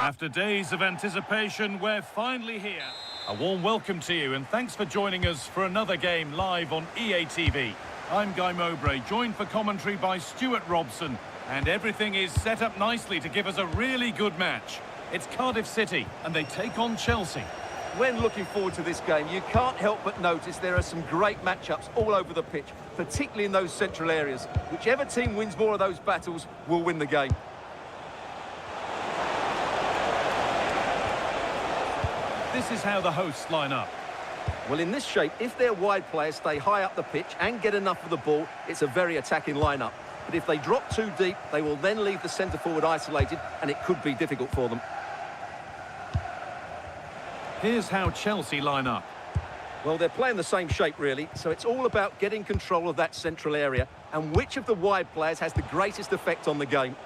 After days of anticipation, we're finally here. A warm welcome to you and thanks for joining us for another game live on EA TV. I'm Guy Mowbray, joined for commentary by Stuart Robson, and everything is set up nicely to give us a really good match. It's Cardiff City and they take on Chelsea. When looking forward to this game, you can't help but notice there are some great matchups all over the pitch, particularly in those central areas. Whichever team wins more of those battles will win the game. This is how the hosts line up. Well, in this shape, if their wide players stay high up the pitch and get enough of the ball, it's a very attacking lineup. But if they drop too deep, they will then leave the centre-forward isolated, and it could be difficult for them. Here's how Chelsea line up. Well, they're playing the same shape, really, so it's all about getting control of that central area and which of the wide players has the greatest effect on the game.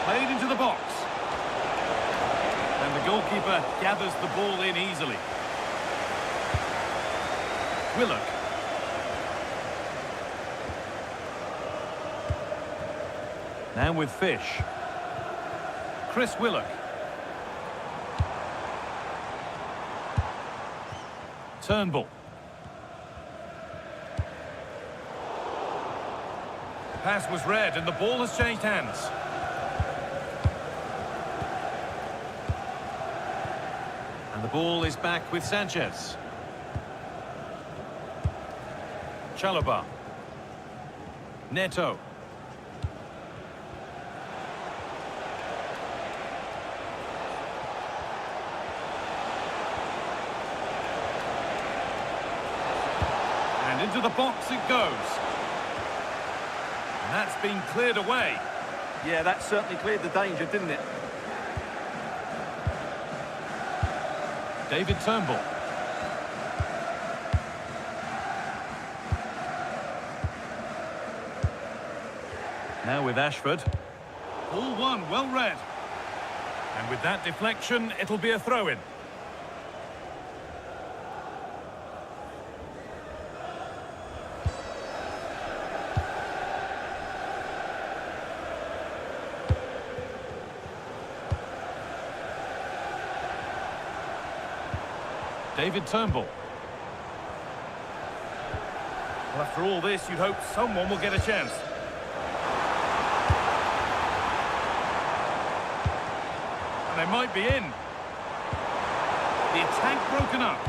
Played into the box. And the goalkeeper gathers the ball in easily. Willock. Now with Fish. Chris Willock. Turnbull. The pass was read and the ball has changed hands. The ball is back with Sanchez. Chalobah. Neto. And into the box it goes. And that's been cleared away. Yeah, that certainly cleared the danger, didn't it? David Turnbull. Now with Ashford. Ball one, well read. And with that deflection, it'll be a throw-in. David Turnbull. Well, after all this, you'd hope someone will get a chance. And they might be in. The attack broken up.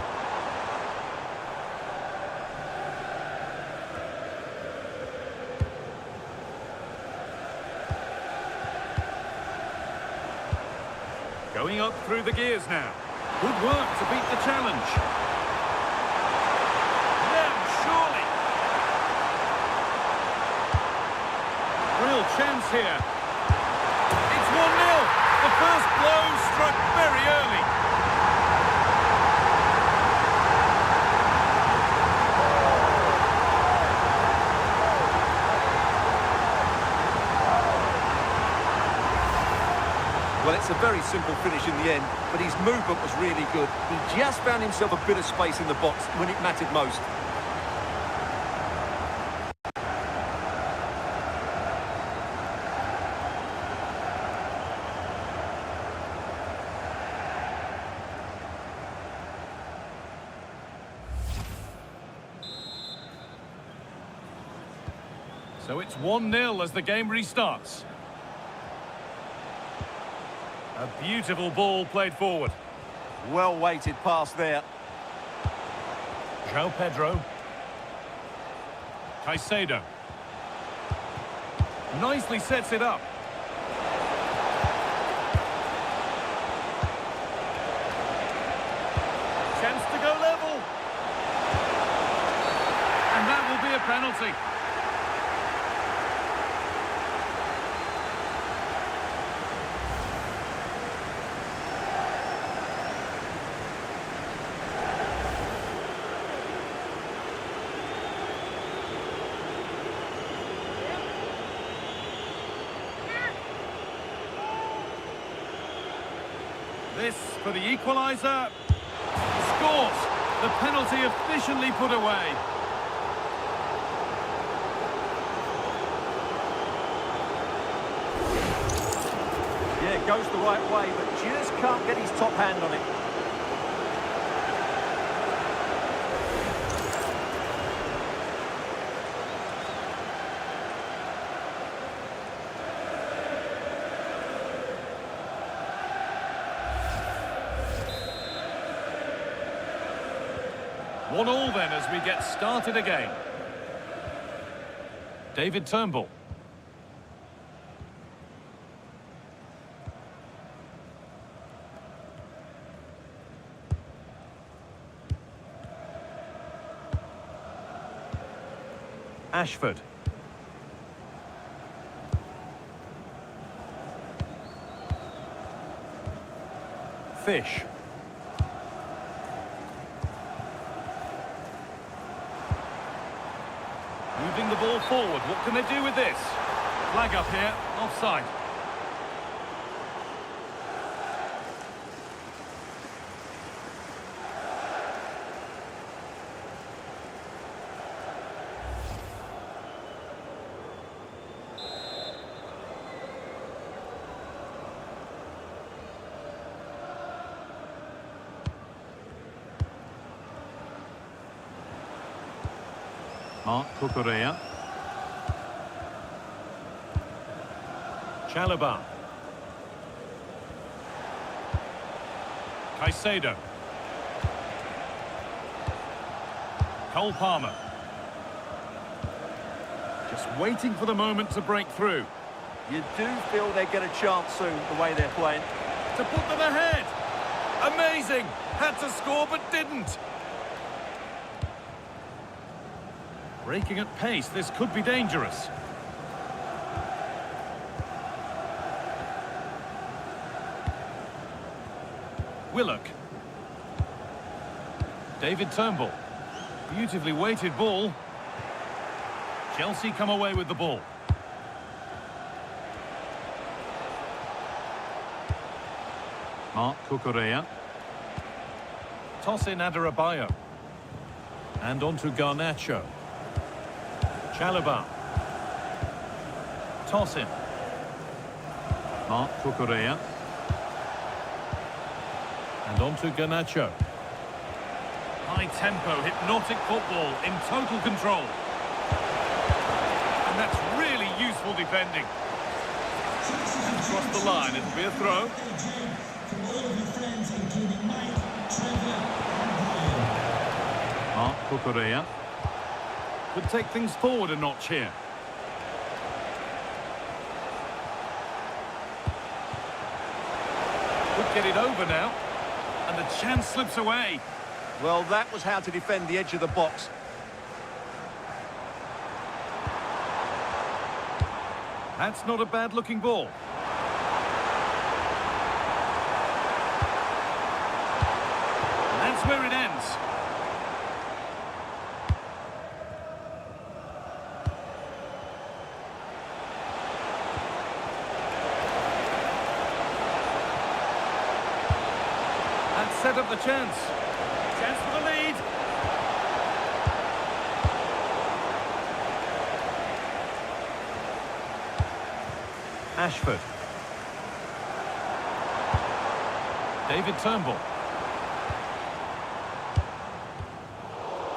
Going up through the gears now. Good work to beat the challenge. Now, surely. Real chance here. It's 1-0. The first blow struck very early. Well, it's a very simple finish in the end, but his movement was really good. He just found himself a bit of space in the box when it mattered most. So it's 1-0 as the game restarts. A beautiful ball played forward. Well-weighted pass there. João Pedro. Caicedo. Nicely sets it up. Chance to go level. And that will be a penalty. This for the equaliser. Scores. The penalty efficiently put away. Goes the right way, but just can't get his top hand on it. One all then as we get started again. David Turnbull. Ashford. Fish. Moving the ball forward. What can they do with this? Flag up here. Offside. Mark Cucurella. Carabao. Caicedo. Cole Palmer. Just waiting for the moment to break through. You do feel they get a chance soon, the way they're playing. To put them ahead. Amazing. Had to score but didn't. Breaking at pace, this could be dangerous. Willock. David Turnbull. Beautifully weighted ball. Chelsea come away with the ball. Mark Cucurella. Toss in Carabao. And on to Garnacho. Carabao. Toss in. Mark Cucurella. And on to Garnacho. High tempo, hypnotic football in total control. And that's really useful defending. Across the line, it'll be a throw. Mark Cucurella. Could take things forward a notch here. Could get it over now. And the chance slips away. Well, that was how to defend the edge of the box. That's not a bad-looking ball. And that's where it ends. Set up the chance. Chance for the lead. Ashford. David Turnbull.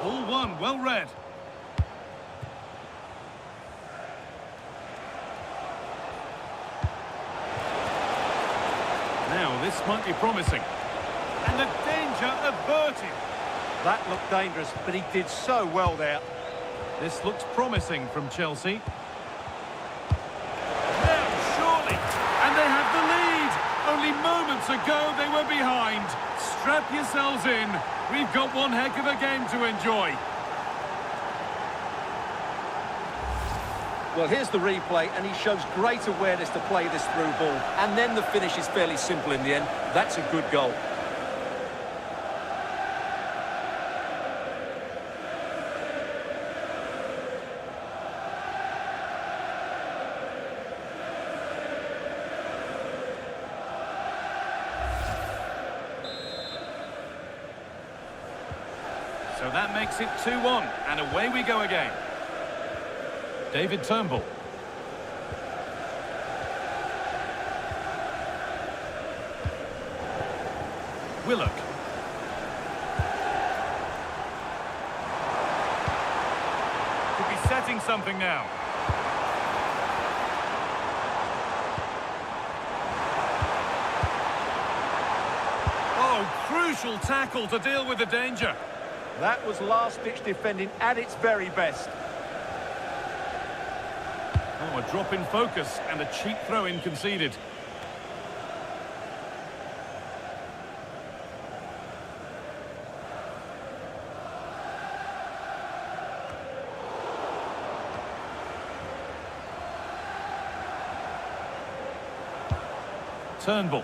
Ball one, well read. Now this might be promising. And the danger averted. That looked dangerous, but he did so well there. This looks promising from Chelsea. Now, surely. And they have the lead. Only moments ago they were behind. Strap yourselves in. We've got one heck of a game to enjoy. Well, here's the replay, and he shows great awareness to play this through ball. And then the finish is fairly simple in the end. That's a good goal. So that makes it 2-1, and away we go again. David Turnbull. Willock. Could be setting something now. Oh, crucial tackle to deal with the danger. That was last-ditch defending at its very best. Oh, a drop in focus and a cheap throw-in conceded. Turnbull.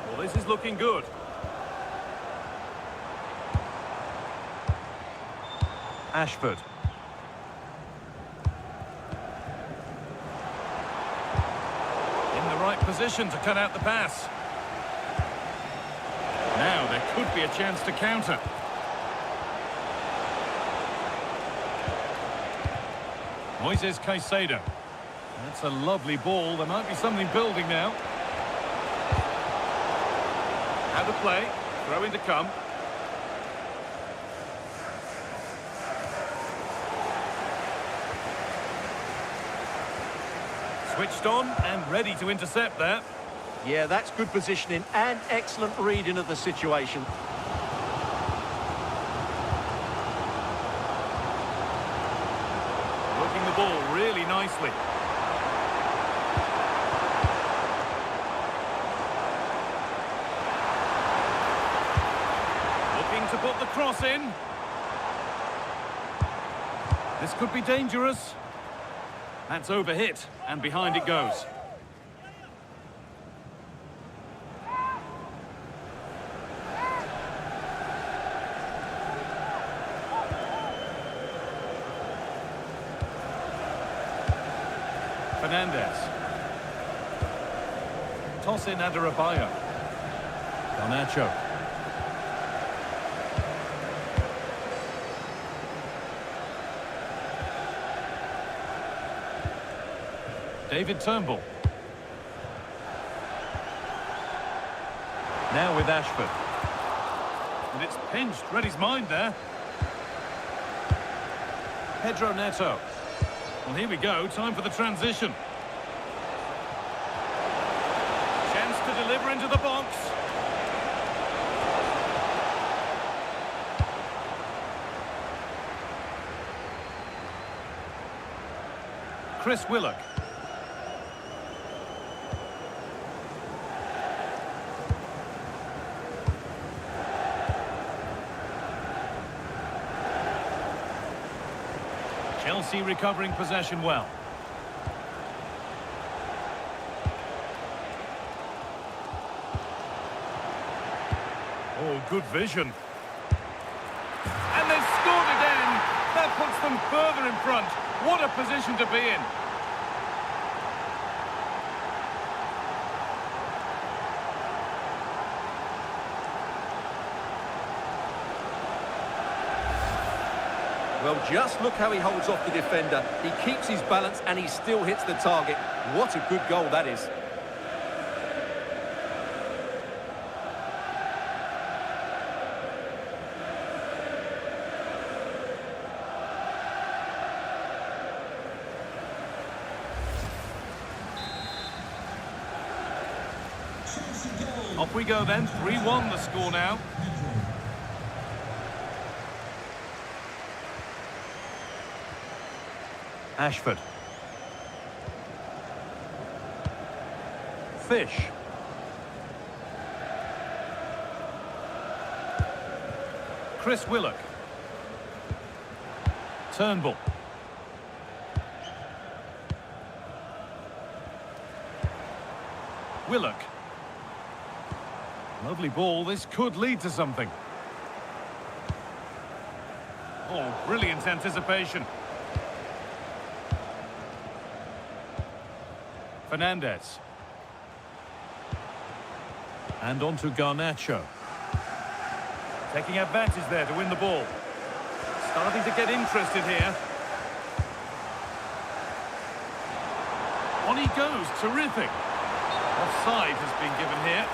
Well, this is looking good. Ashford. In the right position to cut out the pass. Now there could be a chance to counter. Moises Caicedo. That's a lovely ball. There might be something building now. Out of play. Throw in to come. Switched on and ready to intercept there. Yeah, that's good positioning and excellent reading of the situation. Working the ball really nicely. Looking to put the cross in. This could be dangerous. That's overhit, and behind it goes. Fernandez. Toss in Carabao. Garnacho. David Turnbull. Now with Ashford. And it's pinched, read his mind there. Pedro Neto. Well, here we go, time for the transition. Chance to deliver into the box. Chris Willock. Chelsea recovering possession well. Oh, good vision. And they've scored again. That puts them further in front. What a position to be in. Well, just look how he holds off the defender. He keeps his balance and he still hits the target. What a good goal that is. Off we go then, 3-1 the score now. Ashford. Fish. Chris Willock. Turnbull. Willock. Lovely ball, this could lead to something. Oh, brilliant anticipation. Fernandez. And on to Garnacho. Taking advantage there to win the ball. Starting to get interested here. On he goes, terrific. Offside has been given here.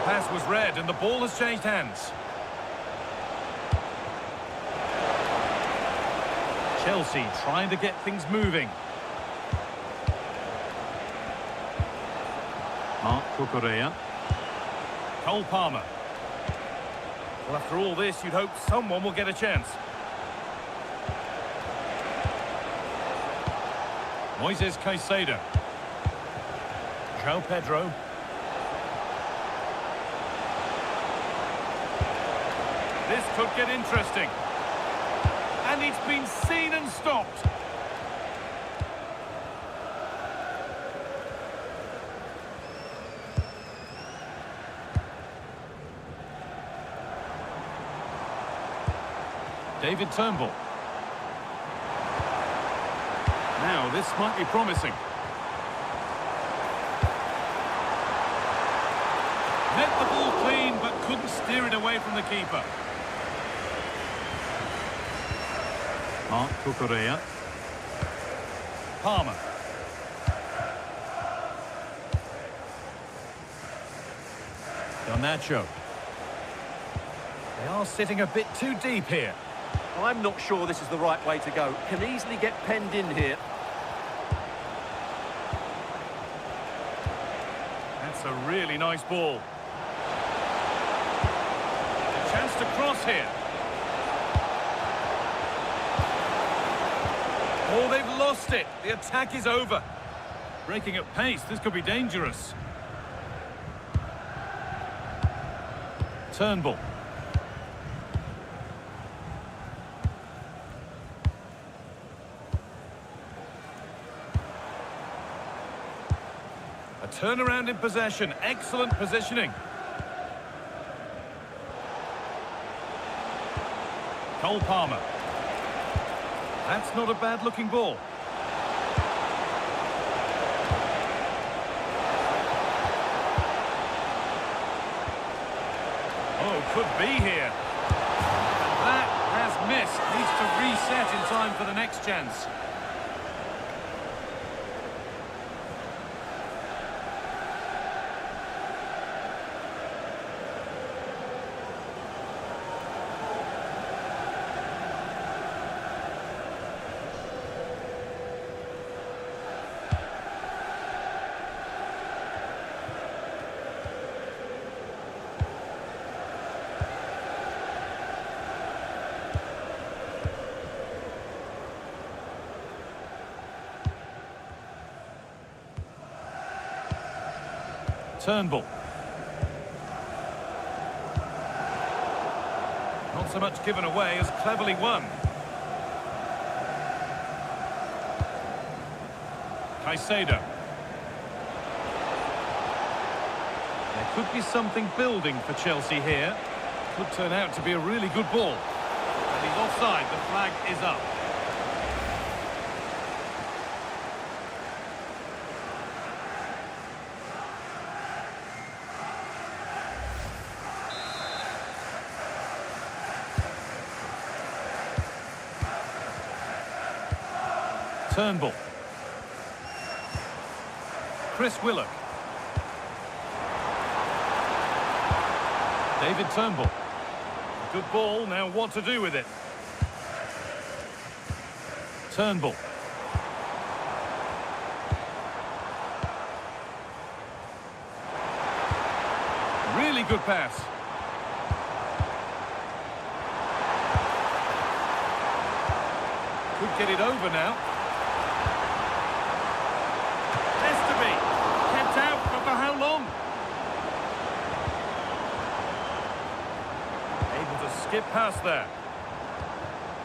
Pass was read and the ball has changed hands. Chelsea trying to get things moving. Mark Cucurella. Cole Palmer. Well, after all this, you'd hope someone will get a chance. Moises Caicedo. João Pedro. This could get interesting. And it's been seen and stopped. David Turnbull. Now, this might be promising. Met the ball clean, but couldn't steer it away from the keeper. Mark Cucurella. Palmer. Garnacho. They are sitting a bit too deep here. I'm not sure this is the right way to go. Can easily get penned in here. That's a really nice ball. A chance to cross here. Oh, they've lost it. The attack is over. Breaking at pace, this could be dangerous. Turnbull. A turnaround in possession. Excellent positioning. Cole Palmer. That's not a bad-looking ball. Oh, could be here. That has missed. Needs to reset in time for the next chance. Turnbull. Not so much given away as cleverly won. Caicedo. There could be something building for Chelsea here. Could turn out to be a really good ball. And he's offside. The flag is up. Turnbull. Chris Willock. David Turnbull. Good ball, now what to do with it? Turnbull. Really good pass. Could get it over now. For how long? Able to skip past there.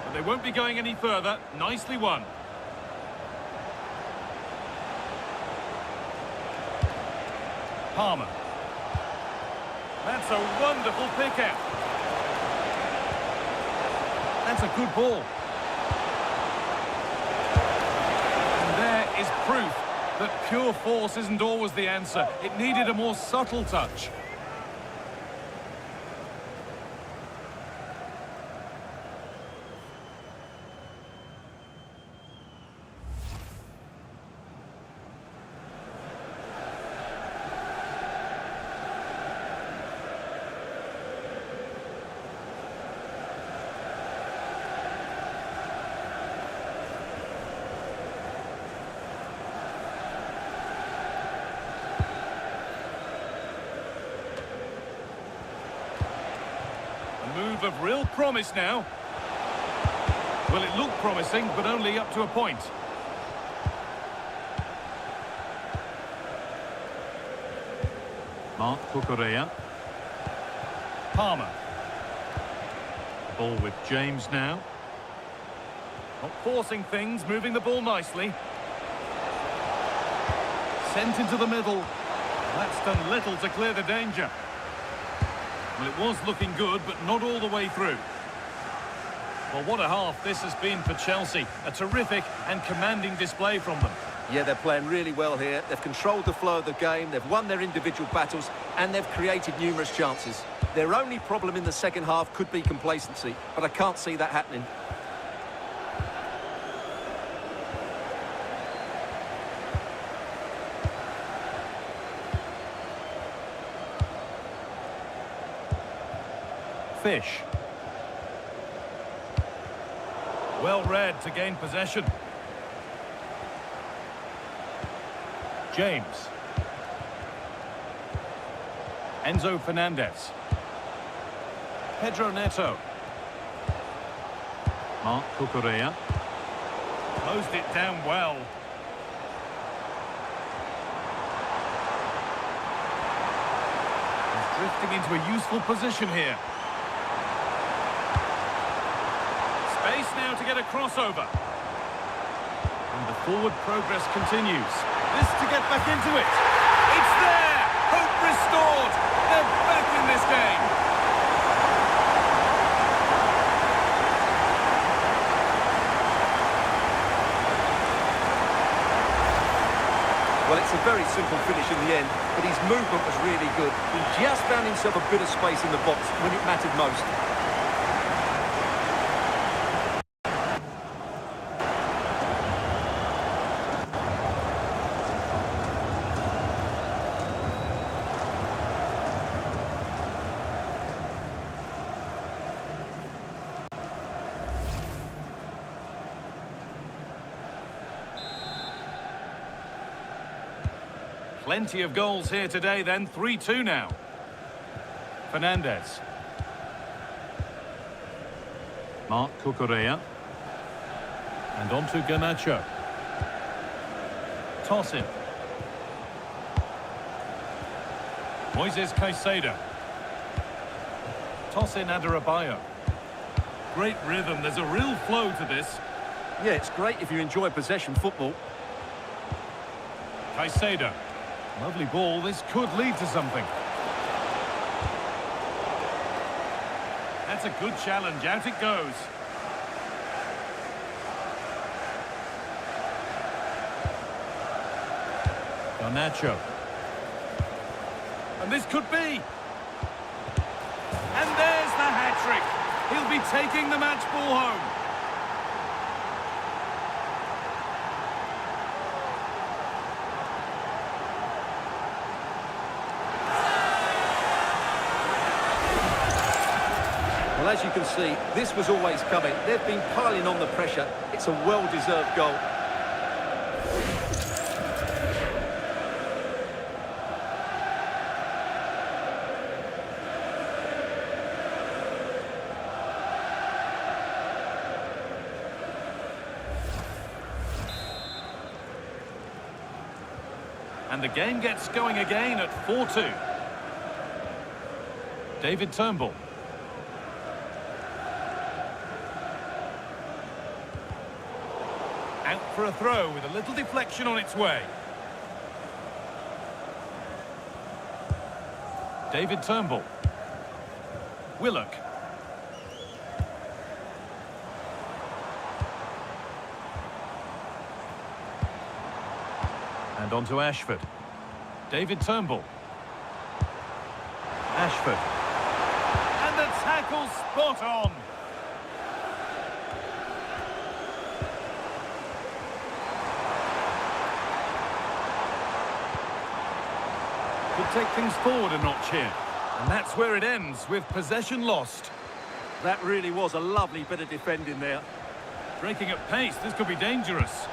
But they won't be going any further. Nicely won. Palmer. That's a wonderful pick-out. That's a good ball. And there is proof that pure force isn't always the answer. It needed a more subtle touch. Move of real promise now. Well, it looked promising, but only up to a point. Mark Cucurella. Palmer. Ball with James now. Not forcing things, moving the ball nicely. Sent into the middle. That's done little to clear the danger. Well, it was looking good, but not all the way through. Well, what a half this has been for Chelsea. A terrific and commanding display from them. Yeah, they're playing really well here. They've controlled the flow of the game, they've won their individual battles, and they've created numerous chances. Their only problem in the second half could be complacency, but I can't see that happening. Fish. Well read to gain possession. James. Enzo Fernandez. Pedro Neto. Mark Cucurella. Closed it down well. He's drifting into a useful position here. Space now to get a crossover. And the forward progress continues. This to get back into it. It's there! Hope restored! They're back in this game! Well, it's a very simple finish in the end, but his movement was really good. He just found himself a bit of space in the box when it mattered most. Plenty of goals here today then, 3-2 now. Fernandez. Mark Cucurella. And on to Garnacho. Toss in. Moises Caicedo. Toss in Adarabioyo. Great rhythm, there's a real flow to this. Yeah, it's great if you enjoy possession football. Caicedo. Lovely ball, this could lead to something. That's a good challenge, out it goes. Garnacho. And this could be. And there's the hat-trick. He'll be taking the match ball home. Well, as you can see, this was always coming. They've been piling on the pressure. It's a well-deserved goal. And the game gets going again at 4-2. David Turnbull. for a throw with a little deflection on its way. David Turnbull. Willock. And on to Ashford. David Turnbull. Ashford. And the tackle spot on. Could take things forward a notch here. And that's where it ends, with possession lost. That really was a lovely bit of defending there. Breaking at pace, this could be dangerous.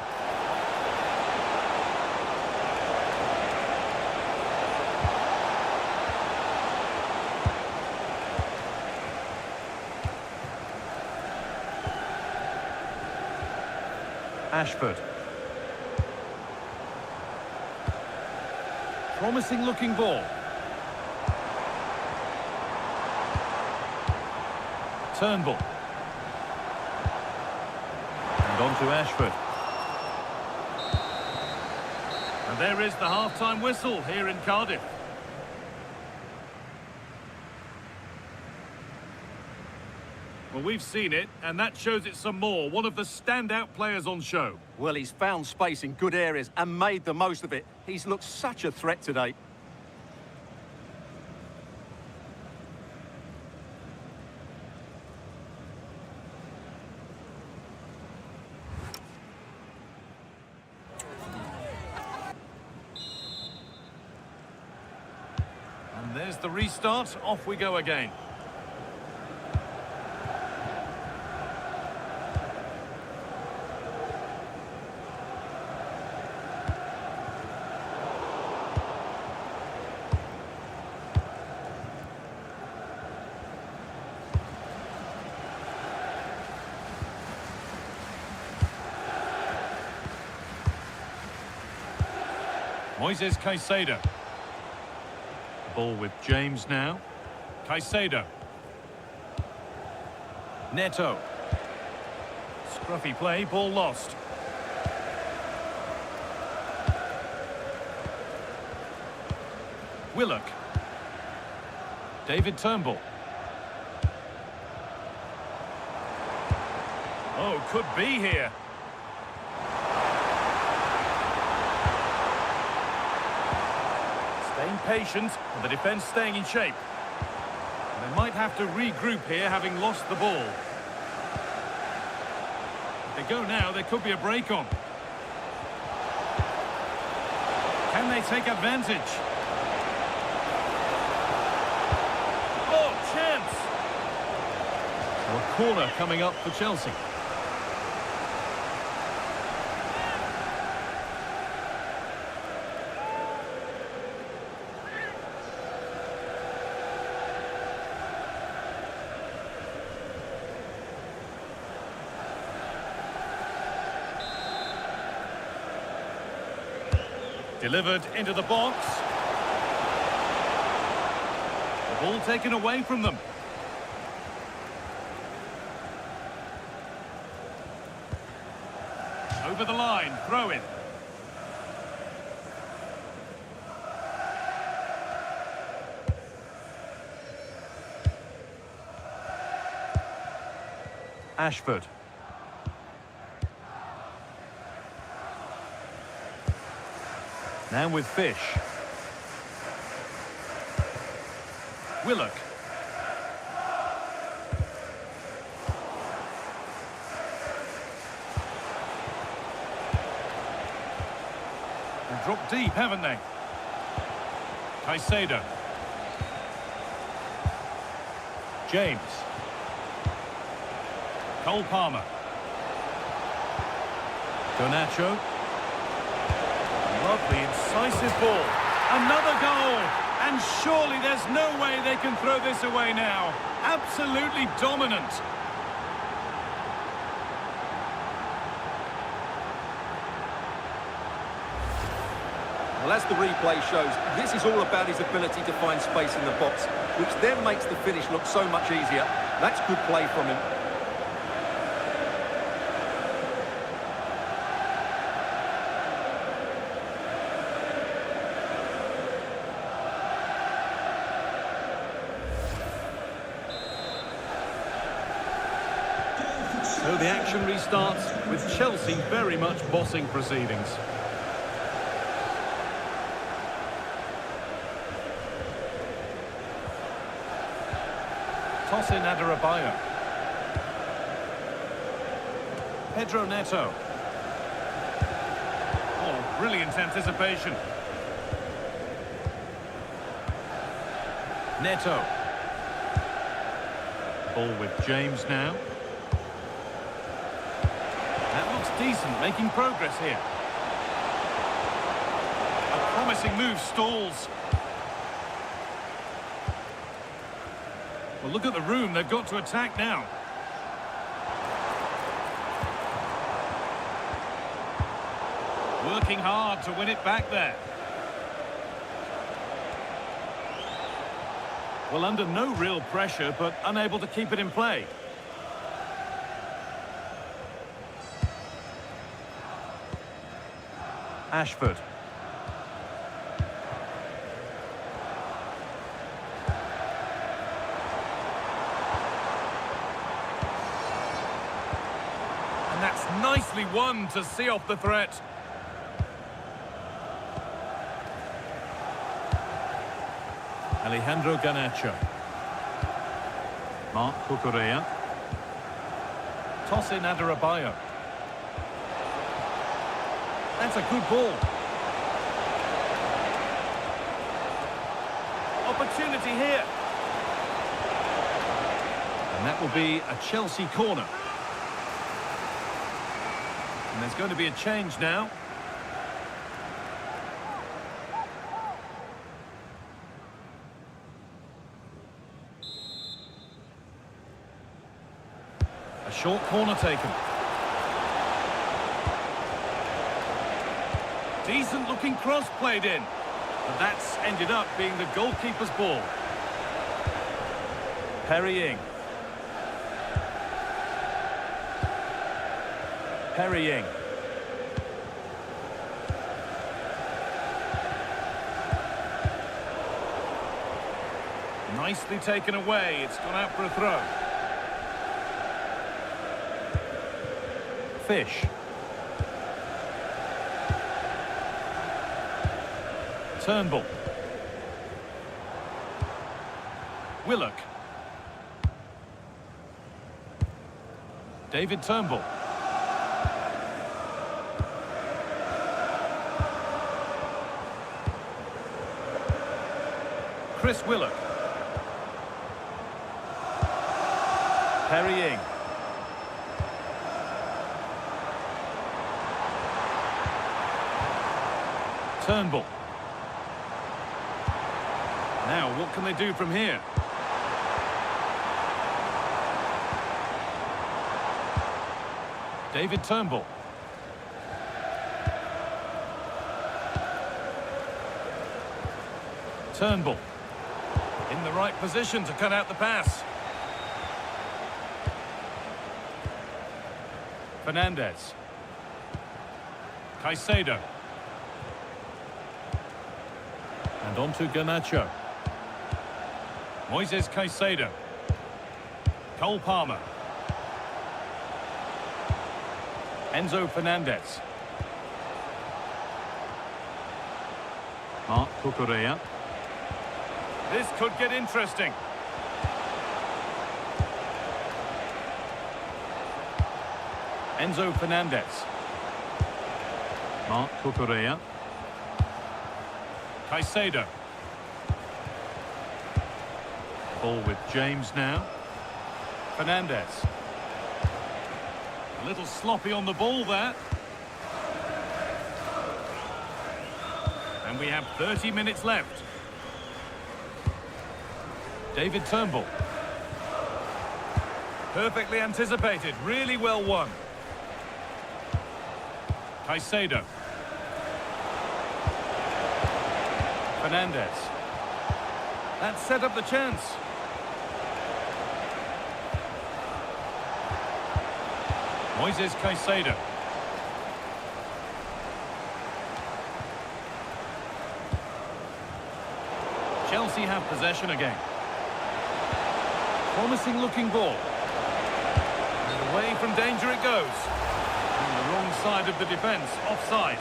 Ashford. Promising looking ball. Turnbull. And on to Ashford. And there is the half-time whistle here in Cardiff. Well, we've seen it, and that shows it some more. One of the standout players on show. Well, he's found space in good areas and made the most of it. He's looked such a threat today. And there's the restart. Off we go again. Moises Caicedo. Ball with James now. Caicedo. Neto. Scruffy play, ball lost. Willock. David Turnbull. Oh, could be here. Staying patient, and the defence staying in shape. And they might have to regroup here, having lost the ball. If they go now, there could be a break on. Can they take advantage? Oh, chance! So a corner coming up for Chelsea. Delivered into the box. The ball taken away from them. Over the line, throw in. Ashford. Now with Fish. Willock. They've dropped deep, haven't they? Caicedo. James. Cole Palmer. Garnacho. Lovely, incisive ball. Another goal. And surely there's no way they can throw this away now. Absolutely dominant. Well, as the replay shows, this is all about his ability to find space in the box, which then makes the finish look so much easier. That's good play from him. the action restarts with Chelsea very much bossing proceedings. Tosin Adarabioyo. Pedro Neto. Oh, brilliant anticipation. Neto. Ball with James now. That looks decent, making progress here. A promising move stalls. Well, look at the room they've got to attack now. Working hard to win it back there. Well, under no real pressure, but unable to keep it in play. Ashford. And that's nicely won to see off the threat. Alejandro Garnacho. Marc Cucurella. Tosin Adarabioyo. That's a good ball. Opportunity here. And that will be a Chelsea corner. And there's going to be a change now. A short corner taken. Decent looking cross played in. But that's ended up being the goalkeeper's ball. Perrying. Perrying. Nicely taken away. It's gone out for a throw. Fish. Turnbull. Willock. David Turnbull. Chris Willock. Perrying. Turnbull. Now, what can they do from here? David Turnbull. Turnbull. In the right position to cut out the pass. Fernandez. Caicedo. And on to Garnacho. Moises Caicedo. Cole Palmer. Enzo Fernandez. Marc Cucurella. This could get interesting. Enzo Fernandez. Marc Cucurella. Caicedo. Ball with James now. Fernandez. A little sloppy on the ball there. And we have 30 minutes left. David Turnbull. Perfectly anticipated, really well won. Caicedo. Fernandez. That set up the chance. Moises Caicedo. Chelsea have possession again. Promising looking ball. And Away from danger it goes. On the wrong side of the defence, offside.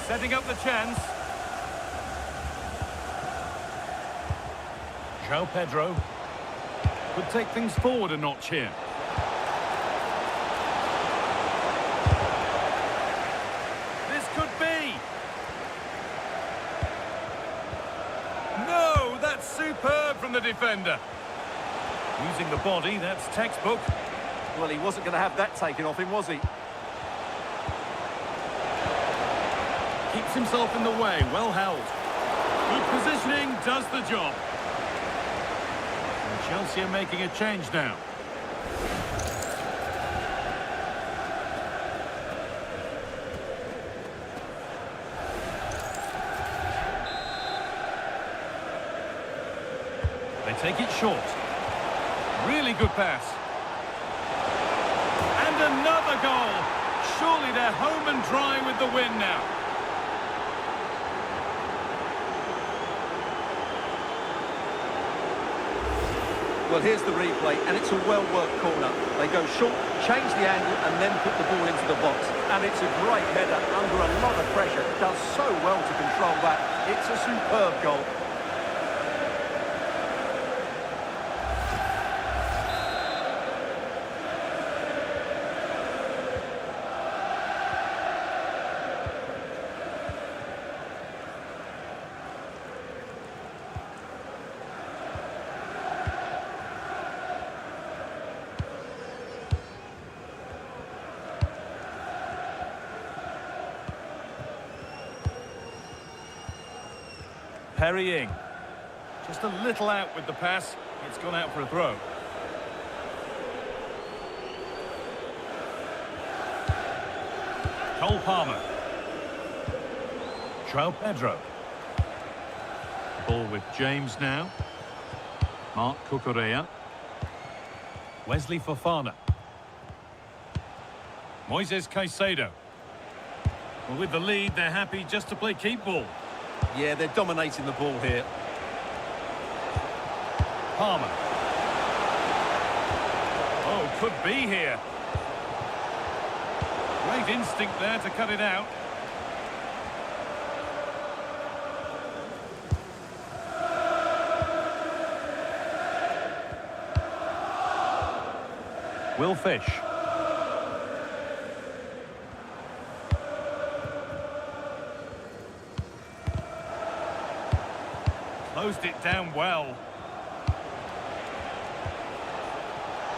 Setting up the chance. João Pedro could take things forward a notch here. This could be. No, that's superb from the defender. Using the body, that's textbook. Well, he wasn't going to have that taken off him, was he? Keeps himself in the way, well held. Good positioning, does the job. And Chelsea are making a change now. They take it short. Really good pass. And another goal. Surely they're home and dry with the win now. Well, here's the replay, and it's a well-worked corner. They go short, change the angle, and then put the ball into the box. And it's a great header under a lot of pressure. Does so well to control that. It's a superb goal. Parrying. Just a little out with the pass. It's gone out for a throw. Cole Palmer. João Pedro. Ball with James now. Marc Cucurella. Wesley Fofana. Moises Caicedo. Well, with the lead, they're happy just to play keep ball. Yeah, they're dominating the ball here. Palmer. Oh, could be here. Great instinct there to cut it out. Will Fish. Closed it down well.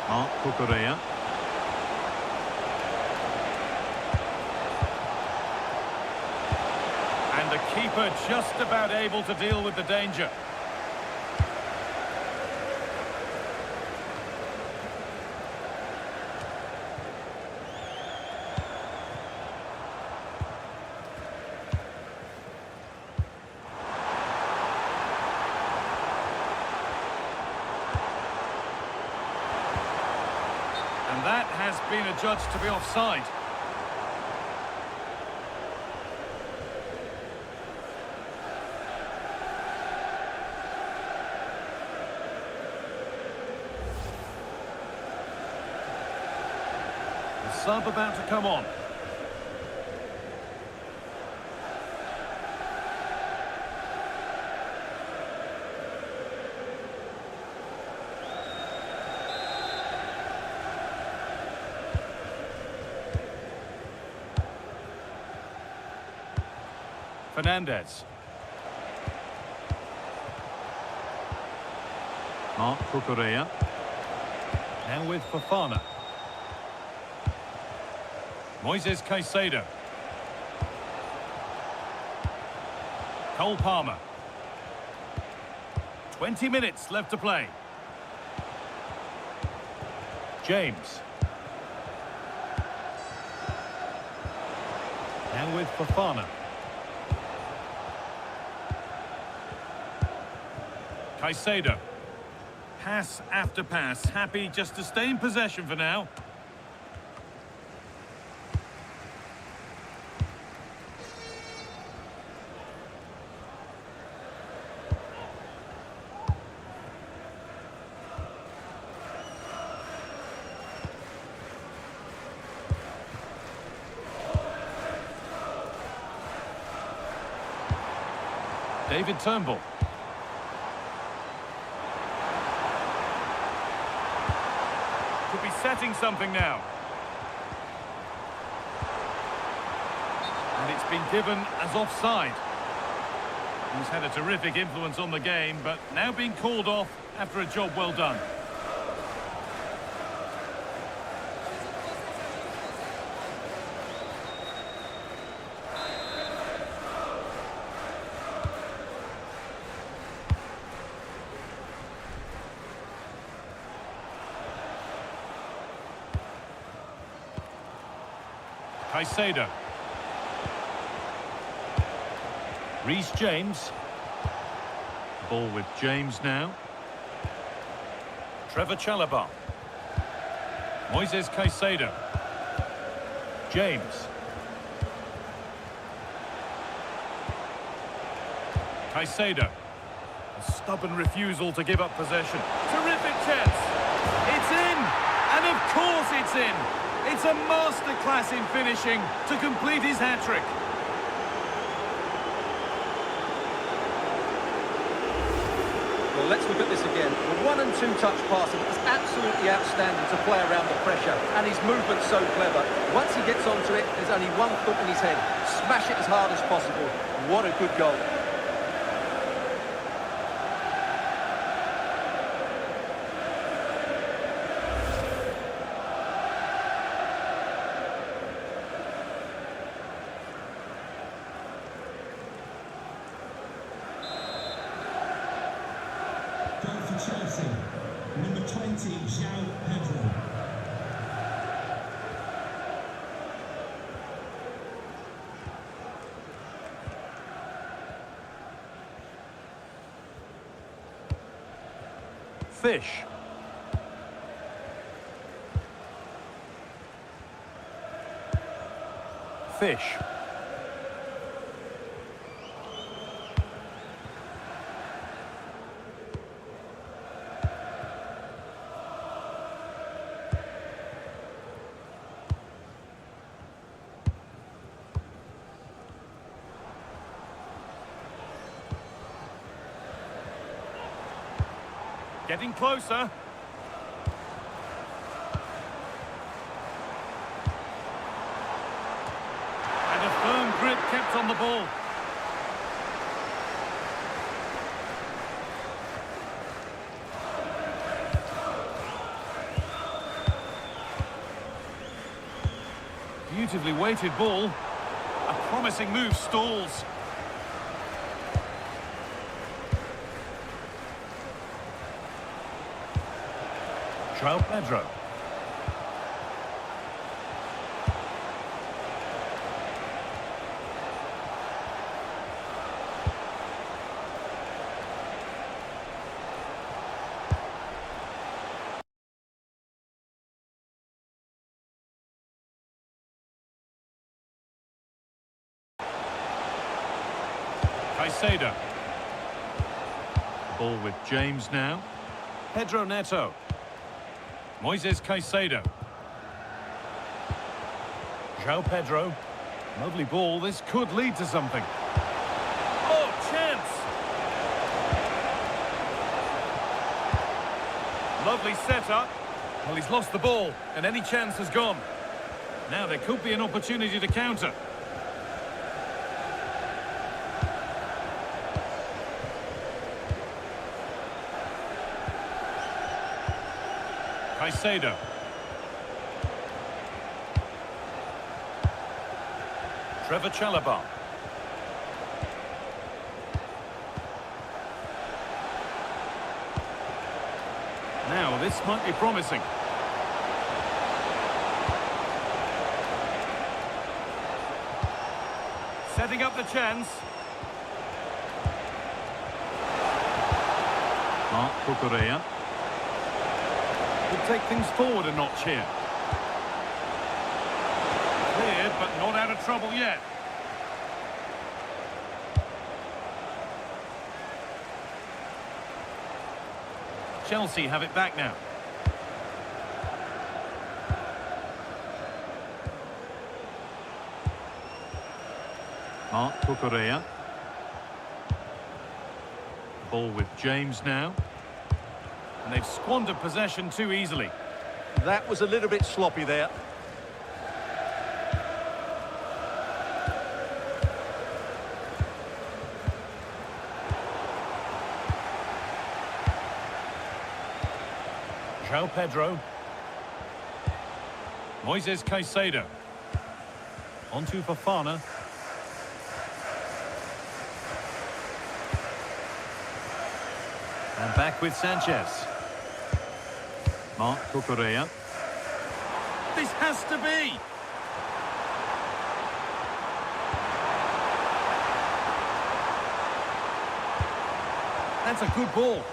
Marc Cucurella. And the keeper just about able to deal with the danger. And that has been adjudged to be offside. The sub about to come on. Fernandez. Marc Cucurella. Now with Fofana. Moises Caicedo. Cole Palmer. 20 minutes left to play. James. Now with Fofana. Caicedo. Pass after pass. Happy just to stay in possession for now. David Turnbull. Could be setting something now. And it's been given as offside. He's had a terrific influence on the game, but now being called off after a job well done. Caicedo. Reece James. Ball with James now. Trevor Chalobah. Moises Caicedo. James. Caicedo. A stubborn refusal to give up possession. Terrific chance. It's in! And of course it's in! It's a masterclass in finishing to complete his hat-trick. Well, let's look at this again. The 1- and 2-touch passing is absolutely outstanding to play around the pressure, and his movement's so clever. Once he gets onto it, there's only one foot in his head. Smash it as hard as possible. What a good goal. Chelsea, number 20, João Pedro. Fish. Fish. Getting closer. And a firm grip kept on the ball. Beautifully weighted ball. A promising move stalls. João Pedro. Caicedo. Ball with James now. Pedro Neto. Moises Caicedo. João Pedro. Lovely ball. This could lead to something. Oh, chance! Lovely setup. Well, he's lost the ball, and any chance has gone. Now there could be an opportunity to counter. Caicedo. Trevor Chalobah. Now, this might be promising. Setting up the chance. Mark Cucurella. Could take things forward a notch here. Cleared, but not out of trouble yet. Chelsea have it back now. Mark Cucurella. Ball with James now. And they've squandered possession too easily. That was a little bit sloppy there. João Pedro. Moises Caicedo. Onto Fofana. And back with Sanchez. Mark Cucurella. This has to be. That's a good ball.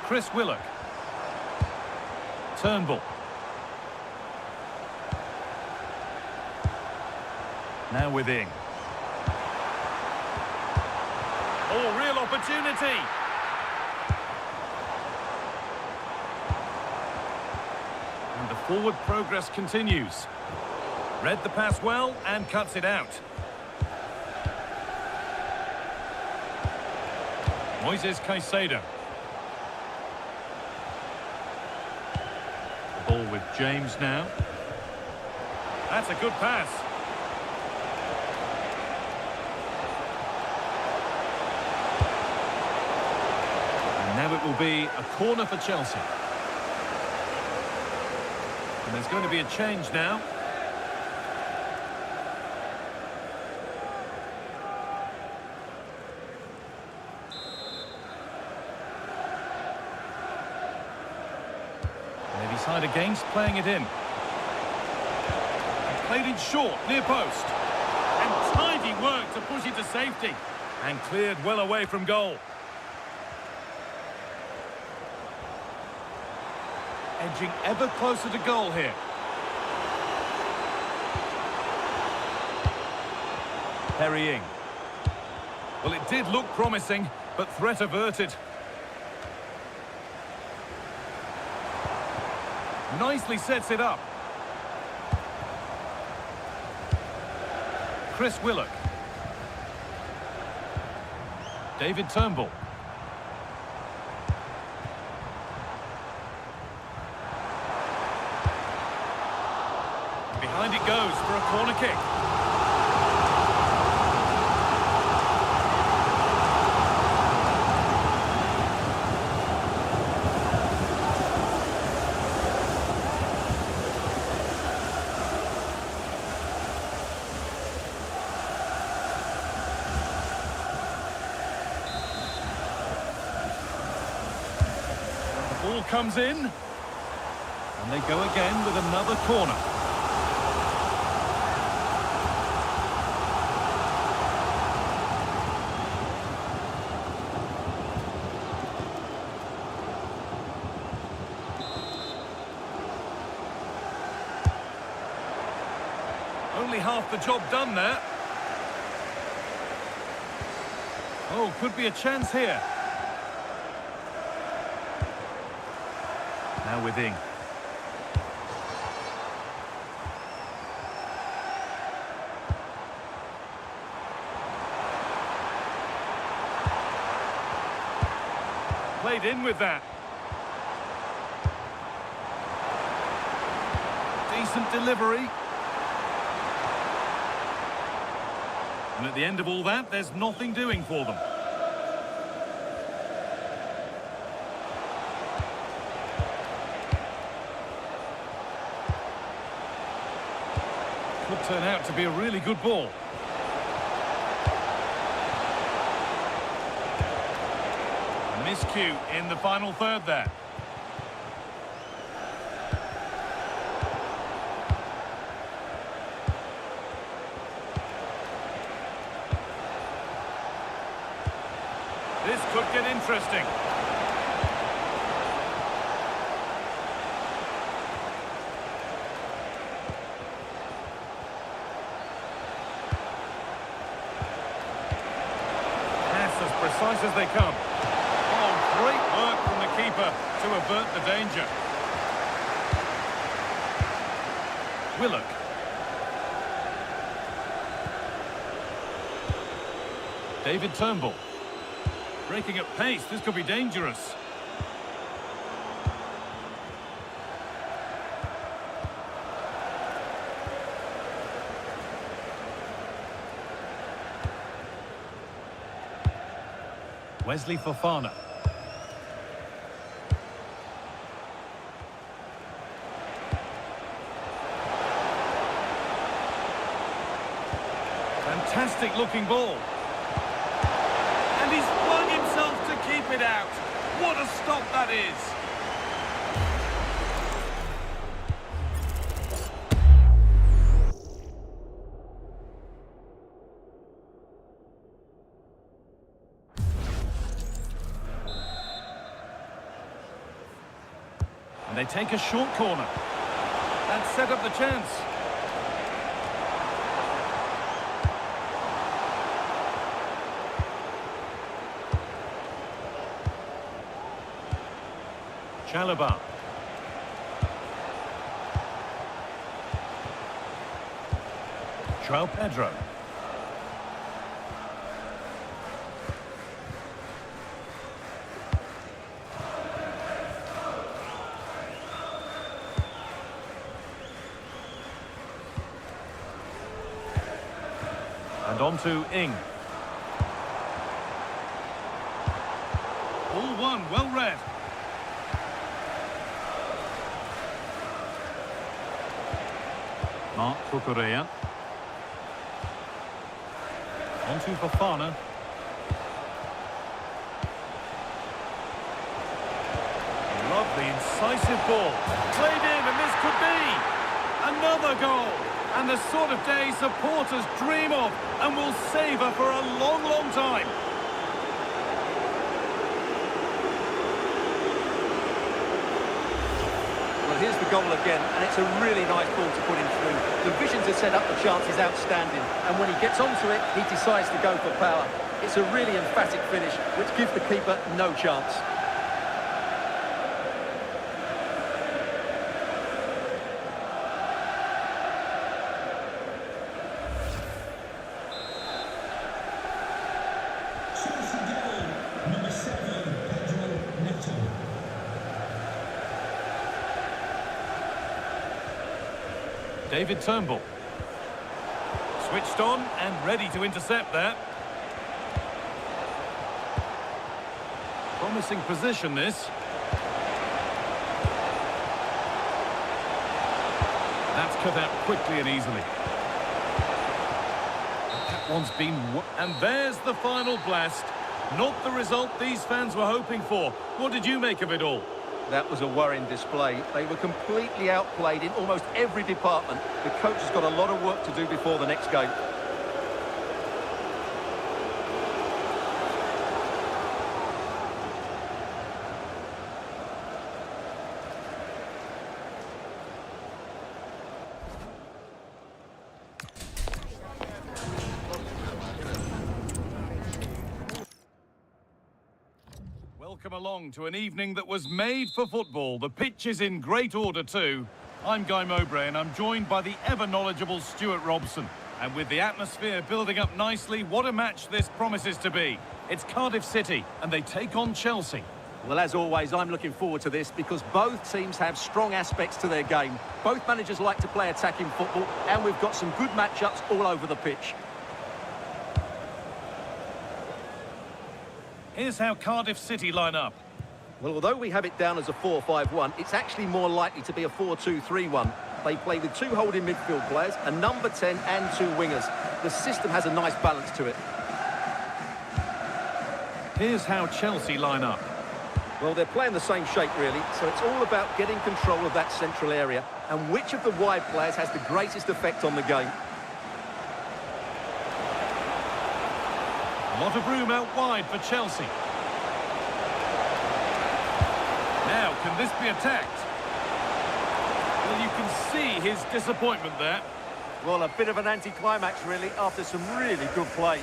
Chris Willock. Turnbull. Now within. Oh, real opportunity. And the forward progress continues. Read the pass well and cuts it out. Moises Caicedo. Ball with James now. That's a good pass. Now it will be a corner for Chelsea. And there's going to be a change now. They decide against playing it in. And played it short, near post. And tidy work to push it to safety. And cleared well away from goal. Edging ever closer to goal here. Harrying. Well, it did look promising, but threat averted. Nicely sets it up. Chris Willock. David Turnbull. Behind it goes for a corner kick. The ball comes in, and they go again with another corner. Only half the job done there. Oh, could be a chance here. Now within. Played in with that. Decent delivery. And at the end of all that, there's nothing doing for them. Could turn out to be a really good ball. A miscue in the final third there. This could get interesting. Pass as precise as they come. Oh, great work from the keeper to avert the danger. Willock. David Turnbull. Breaking at pace, this could be dangerous. Wesley Fofana. Fantastic looking ball. And he's flung himself to keep it out. What a stop that is. And they take a short corner. And set up the chance. Carabao. João Pedro. And on to Ing. All one, well read. Mark Cucurella. On to Fofana. Lovely, incisive ball. Played in, and this could be another goal. And the sort of day supporters dream of and will savour for a long, long time. Well, here's the goal again, and it's a really nice ball to put him through. The vision to set up the chance is outstanding, and when he gets onto it, he decides to go for power. It's a really emphatic finish, which gives the keeper no chance. Chelsea goal, number 7, Pedro Neto. David Turnbull. Switched on and ready to intercept that. Promising position, this. That's cut out quickly and easily. That one's been... And there's the final blast. Not the result these fans were hoping for. What did you make of it all? That was a worrying display. They were completely outplayed in almost every department. The coach has got a lot of work to do before the next game. Welcome along to an evening that was made for football. The pitch is in great order too. I'm Guy Mowbray and I'm joined by the ever-knowledgeable Stuart Robson. And with the atmosphere building up nicely, what a match this promises to be. It's Cardiff City and they take on Chelsea. Well, as always, I'm looking forward to this because both teams have strong aspects to their game. Both managers like to play attacking football, and we've got some good matchups all over the pitch. Here's how Cardiff City line up. Well, although we have it down as a 4-5-1, it's actually more likely to be a 4-2-3-1. They play with 2 holding midfield players, a number 10 and 2 wingers. The system has a nice balance to it. Here's how Chelsea line up. Well, they're playing the same shape, really, so it's all about getting control of that central area and which of the wide players has the greatest effect on the game. A lot of room out wide for Chelsea. Now, can this be attacked? Well, you can see his disappointment there. Well, a bit of an anticlimax, really, after some really good play.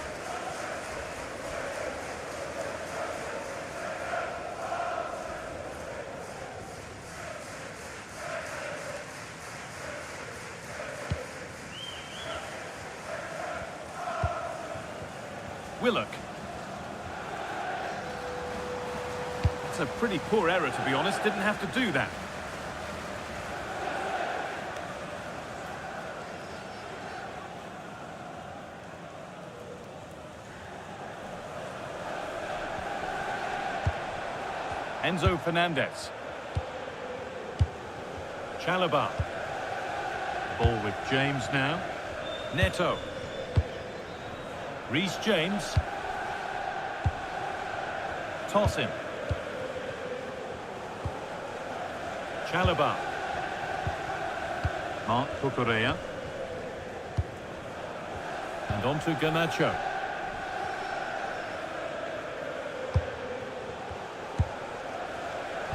Willock. It's a pretty poor error, to be honest. Didn't have to do that. Enzo Fernandez. Chalobah. Ball with James now. Neto. Reece James. Toss in. Chalobah. Mark Cucurella. And on to Garnacho.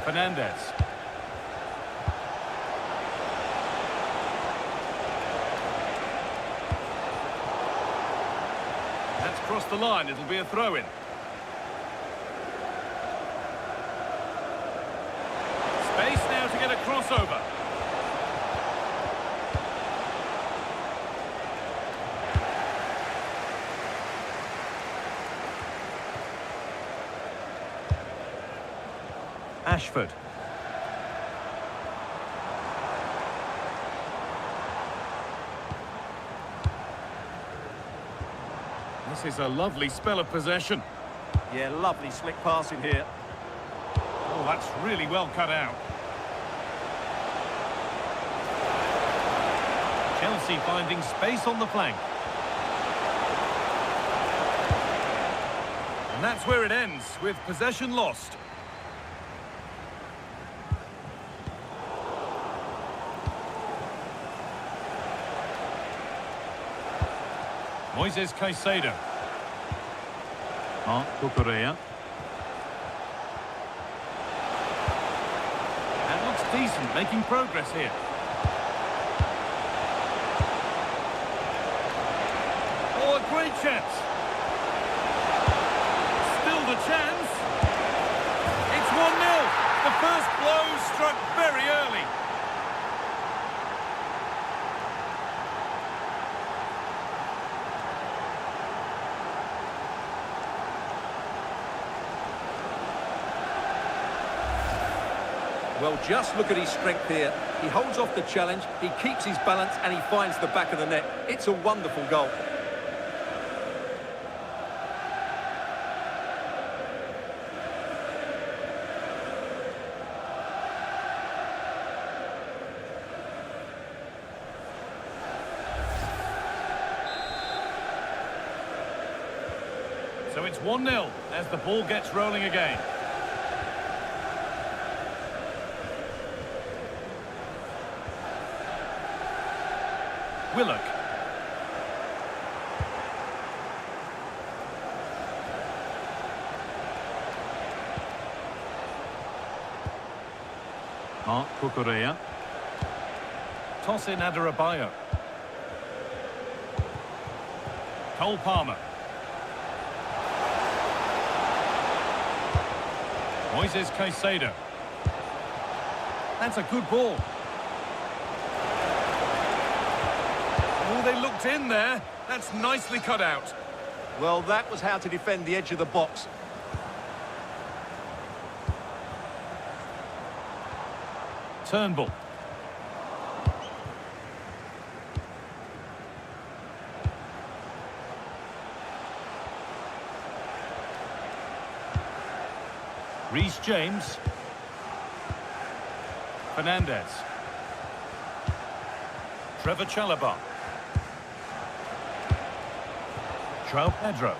Fernandez. That's crossed the line. It'll be a throw-in. Space now to get a crossover. Ashford. This is a lovely spell of possession. Yeah, lovely slick passing here. Oh, that's really well cut out. Chelsea finding space on the flank. And that's where it ends, with possession lost. Moises Caicedo. Mark Cucurella. That looks decent, making progress here. Oh, a great chance. Still the chance. It's 1-0. The first blow struck very early. Well, just look at his strength here. He holds off the challenge, he keeps his balance, and he finds the back of the net. It's a wonderful goal. So it's 1-0 as the ball gets rolling again. Willock. Mark Cucurella. Toss in Adarabioyo. Cole Palmer. Moises Caicedo. That's a good ball. Oh, they looked in there. That's nicely cut out. Well, that was how to defend the edge of the box. Turnbull. Reece James. Fernandez. Trevor Chalobah. João Pedro.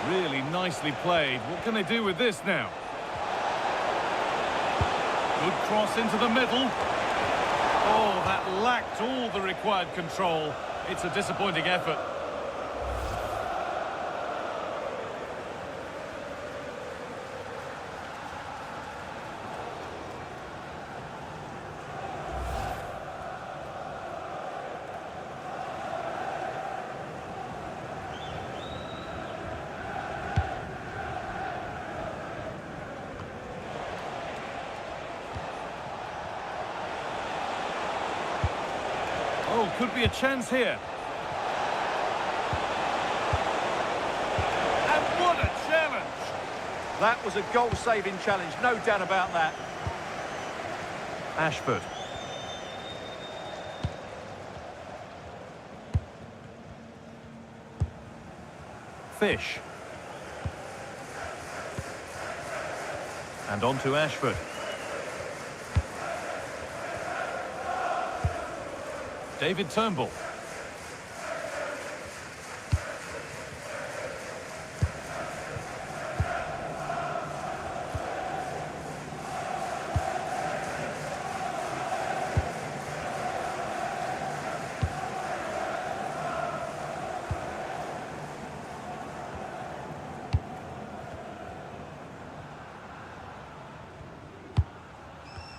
Really nicely played. What can they do with this now? Good cross into the middle. Oh, that lacked all the required control. It's a disappointing effort. Could be a chance here. And what a challenge! That was a goal-saving challenge, no doubt about that. Ashford. Fish. And on to Ashford. David Turnbull.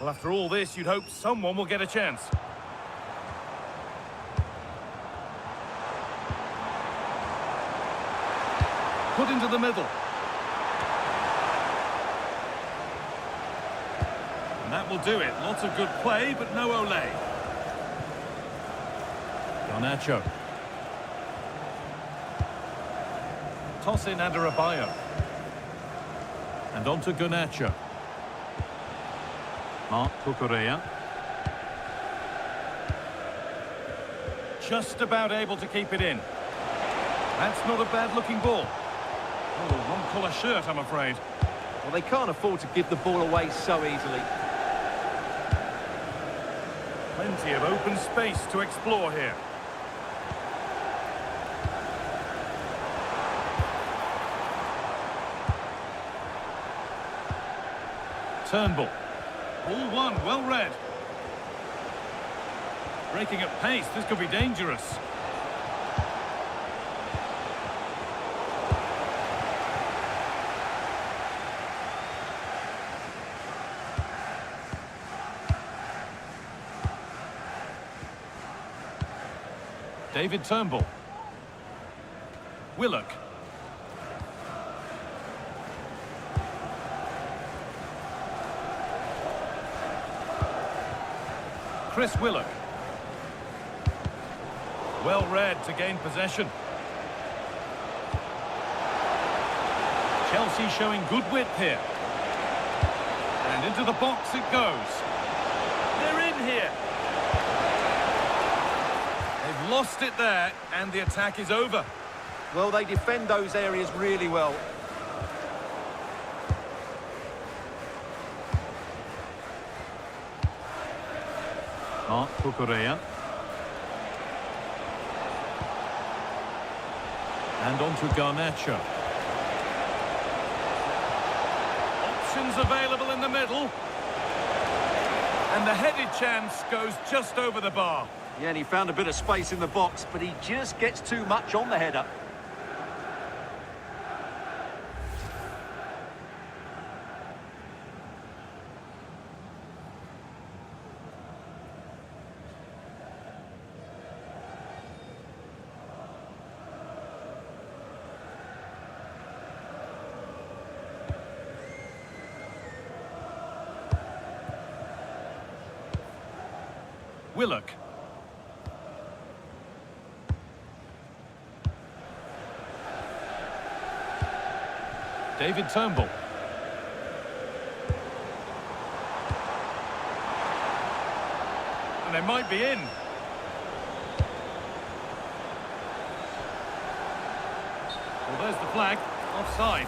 Well, after all this, you'd hope someone will get a chance. Put into the middle. And that will do it. Lots of good play, but no Olé. Garnacho. Toss in Adarabioyo. And on to Garnacho. Mark Cucurella. Just about able to keep it in. That's not a bad-looking ball. Oh, wrong-colour shirt, I'm afraid. Well, they can't afford to give the ball away so easily. Plenty of open space to explore here. Turnbull. Ball one, well read. Breaking at pace, this could be dangerous. David Turnbull. Willock. Chris Willock. Well read to gain possession. Chelsea showing good width here. And into the box it goes. They're in here. They've lost it there, and the attack is over. Well, they defend those areas really well. Mark Cucurella. And on to Garnacho. Options available in the middle. And the headed chance goes just over the bar. Yeah, and he found a bit of space in the box, but he just gets too much on the header. Willock. David Turnbull. And they might be in. Well, there's the flag. Offside.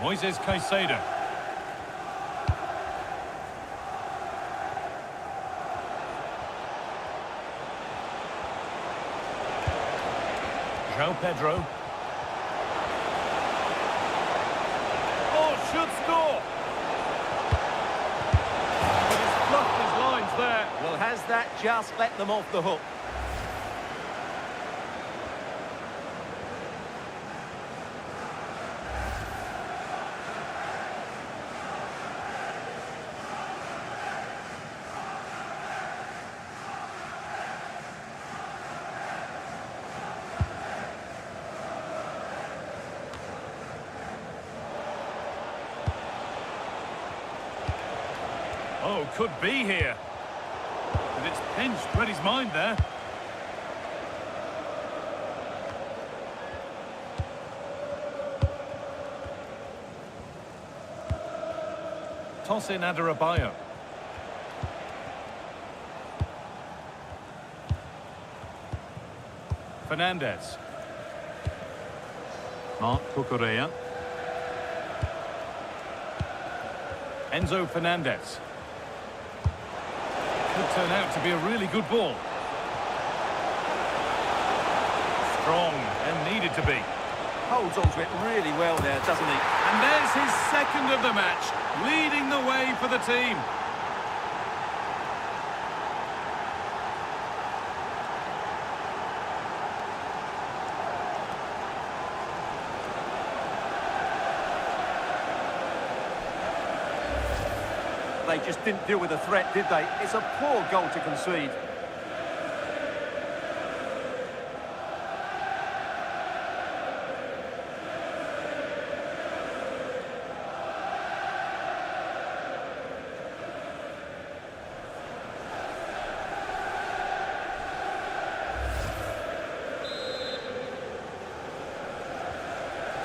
Moises Caicedo. João Pedro. Oh, should score! But he's fluffed his lines there. Well, has that just let them off the hook? could be here. And it's pinched Reddy's mind there. Toss in Adarabioyo. Fernandez. Mark Cucurella. Enzo Fernandez. Could turn out to be a really good ball. Strong and needed to be. Holds on to it really well there, doesn't he? And there's his second of the match, leading the way for the team. They just didn't deal with the threat, did they? It's a poor goal to concede.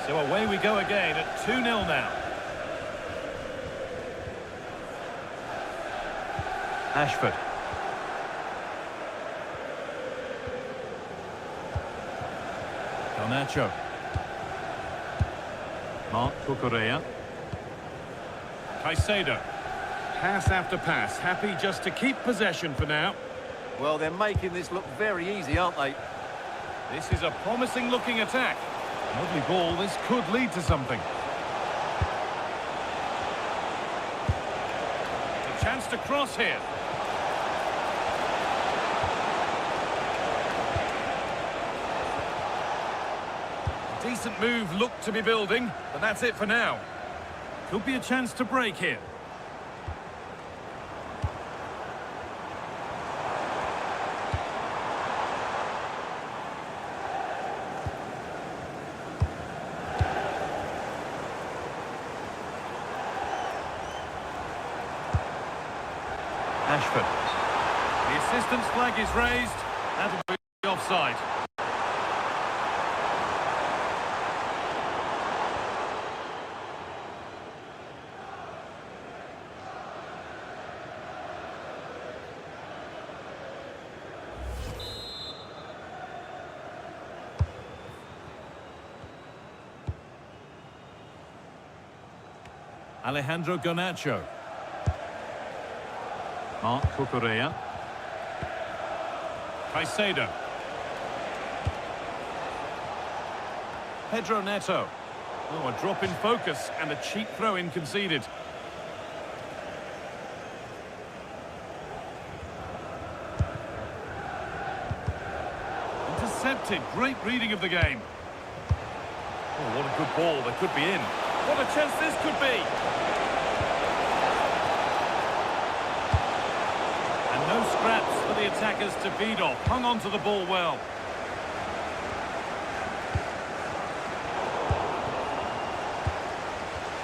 So away we go again at 2-0 now. Ashford. Garnacho. Mark Cucurella. Caicedo. Pass after pass, happy just to keep possession for now. Well, they're making this look very easy, aren't they? This is a promising looking attack. Lovely ball, this could lead to something. A chance to cross here. Decent move looked to be building, but that's it for now. Could be a chance to break here. Ashford. The assistant's flag is raised. That'll be offside. Alejandro Garnacho. Mark Cucurella. Caicedo. Pedro Neto. Oh, a drop in focus and a cheap throw-in conceded. Intercepted. Great reading of the game. Oh, what a good ball. They could be in. What a chance this could be. And no scraps for the attackers to feed off. Hung on to the ball well.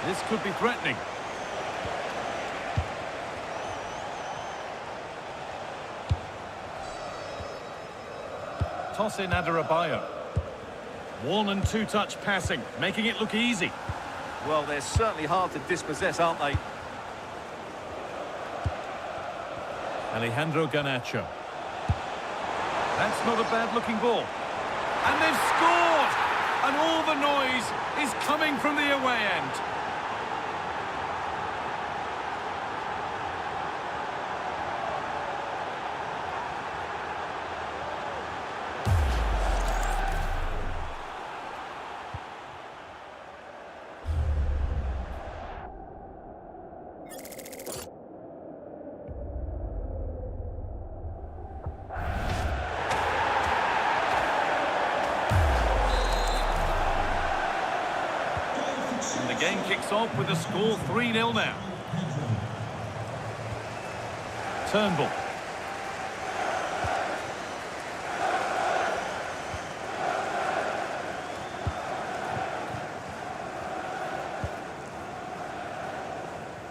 This could be threatening. Toss in Adarabioyo. One and two touch passing, making it look easy. Well, they're certainly hard to dispossess, aren't they? Alejandro Garnacho. That's not a bad-looking ball. And they've scored! And all the noise is coming from the away end. The game kicks off with the score 3-0 now. Turnbull.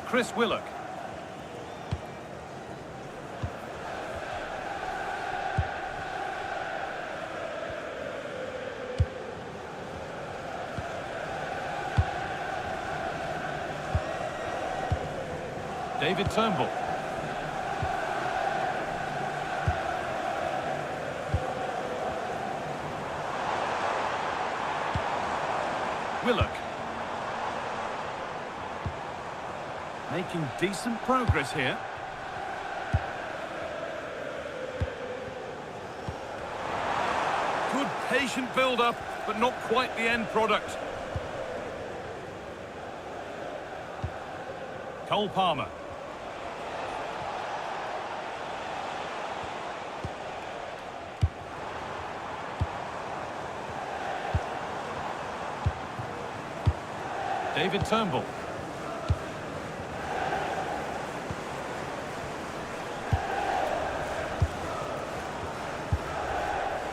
Chris Willock. David Turnbull. Willock. Making decent progress here. Good patient build-up, but not quite the end product. Cole Palmer. David Turnbull.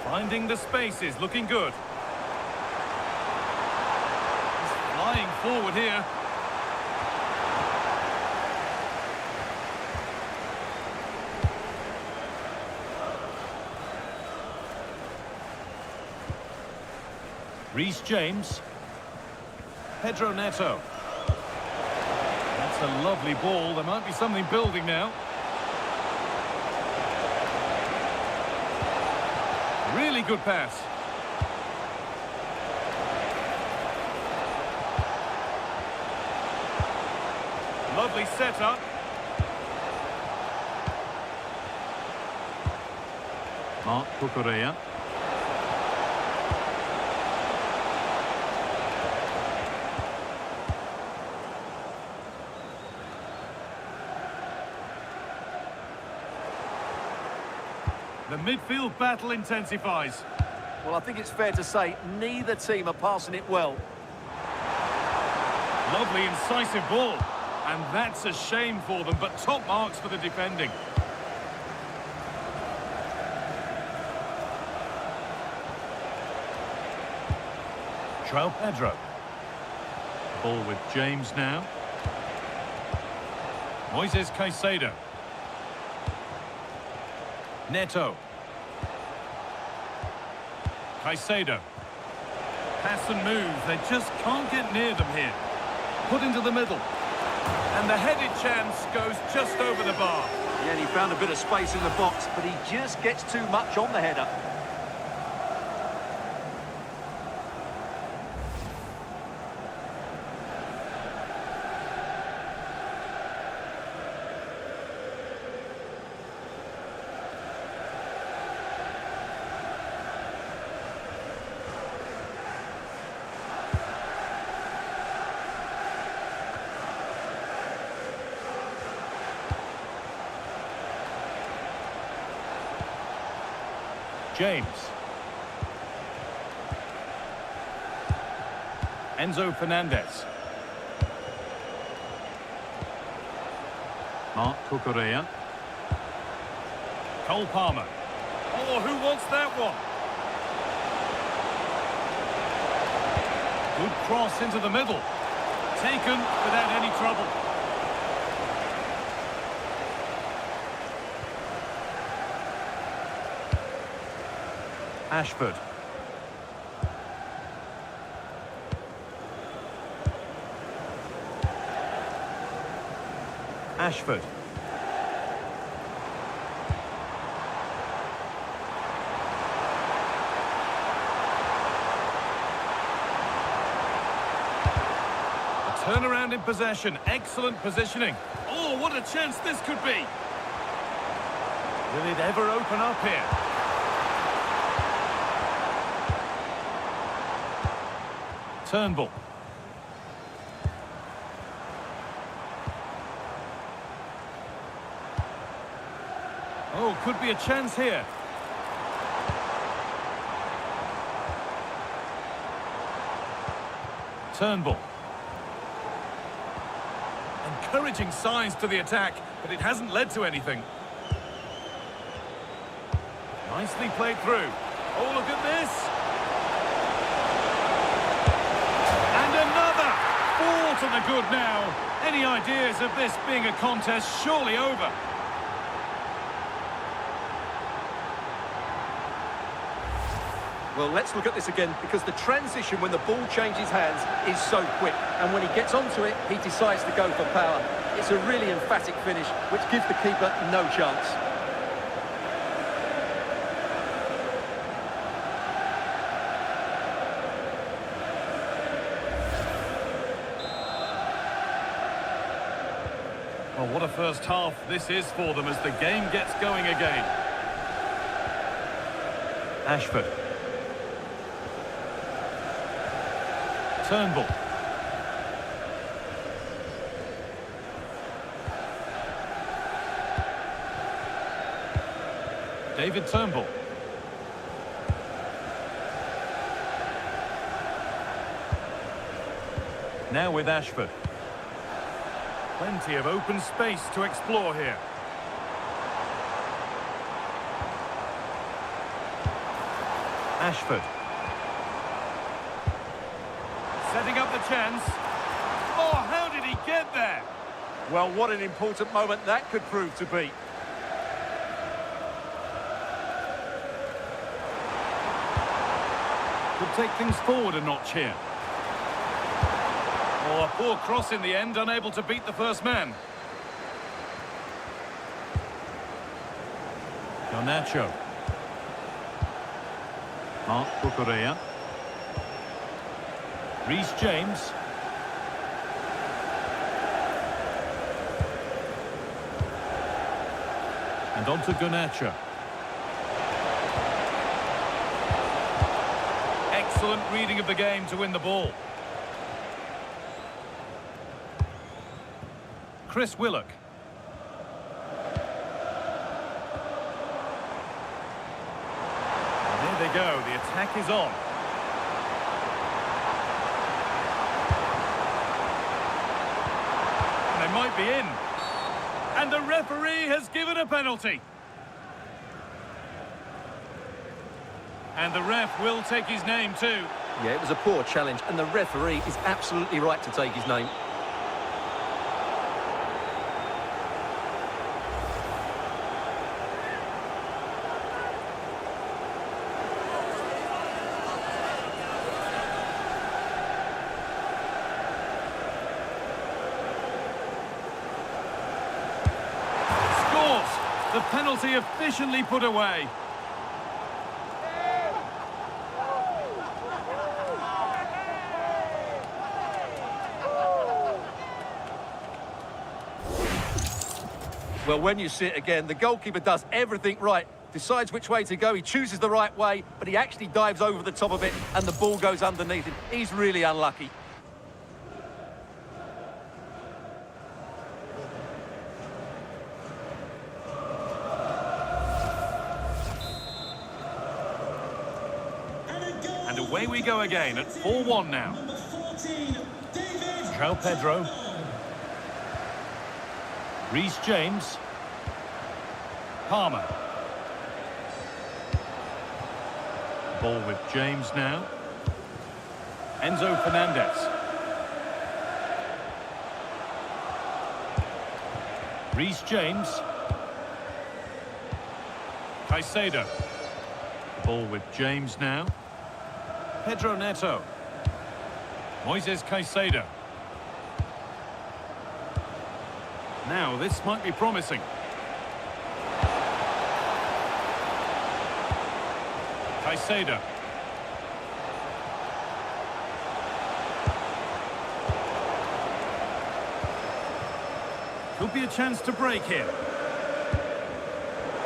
Finding the spaces, looking good. He's flying forward here. Reece James. Pedro Neto. That's a lovely ball. There might be something building now. Really good pass. Lovely setup. Mark Cucurella. The midfield battle intensifies. Well, I think it's fair to say neither team are passing it well. Lovely incisive ball. And that's a shame for them, but top marks for the defending. João Pedro. Ball with James now. Moises Caicedo. Neto. Caicedo. Pass and move. They just can't get near them here. Put into the middle. And the headed chance goes just over the bar. Yeah, and he found a bit of space in the box, but he just gets too much on the header. James. Enzo Fernandez. Mark Cucurella. Cole Palmer. Oh, who wants that one? Good cross into the middle. Taken without any trouble. Ashford. Ashford. A turnaround in possession. Excellent positioning. Oh, what a chance this could be. Will it ever open up here? Turnbull. Oh, could be a chance here. Turnbull. Encouraging signs to the attack, but it hasn't led to anything. Nicely played through. Oh, look at this. To the good now. Any ideas of this being a contest surely over? Well, let's look at this again, because the transition when the ball changes hands is so quick. And when he gets onto it, he decides to go for power. It's a really emphatic finish, which gives the keeper no chance. Well, what a first half this is for them as the game gets going again. Ashford. Turnbull. David Turnbull. Now with Ashford. Plenty of open space to explore here. Ashford. Setting up the chance. Oh, how did he get there? Well, what an important moment that could prove to be. Could take things forward a notch here. Oh, a poor cross in the end, unable to beat the first man. Garnacho. Mark Cucurella. Reece James. And on to Garnacho. Excellent reading of the game to win the ball. Chris Willock. And there they go, the attack is on. And they might be in. And the referee has given a penalty. And the ref will take his name too. Yeah, it was a poor challenge, and the referee is absolutely right to take his name. The penalty efficiently put away. Well, when you see it again, the goalkeeper does everything right. Decides which way to go, he chooses the right way, but he actually dives over the top of it and the ball goes underneath him. He's really unlucky. And away we go again at 4-1 now. Number 14, David. João Pedro. Reece James. Palmer. Ball with James now. Enzo Fernandez. Reece James. Caicedo. Ball with James now. Pedro Neto. Moises Caicedo. Now this might be promising. Caicedo. Could be a chance to break here.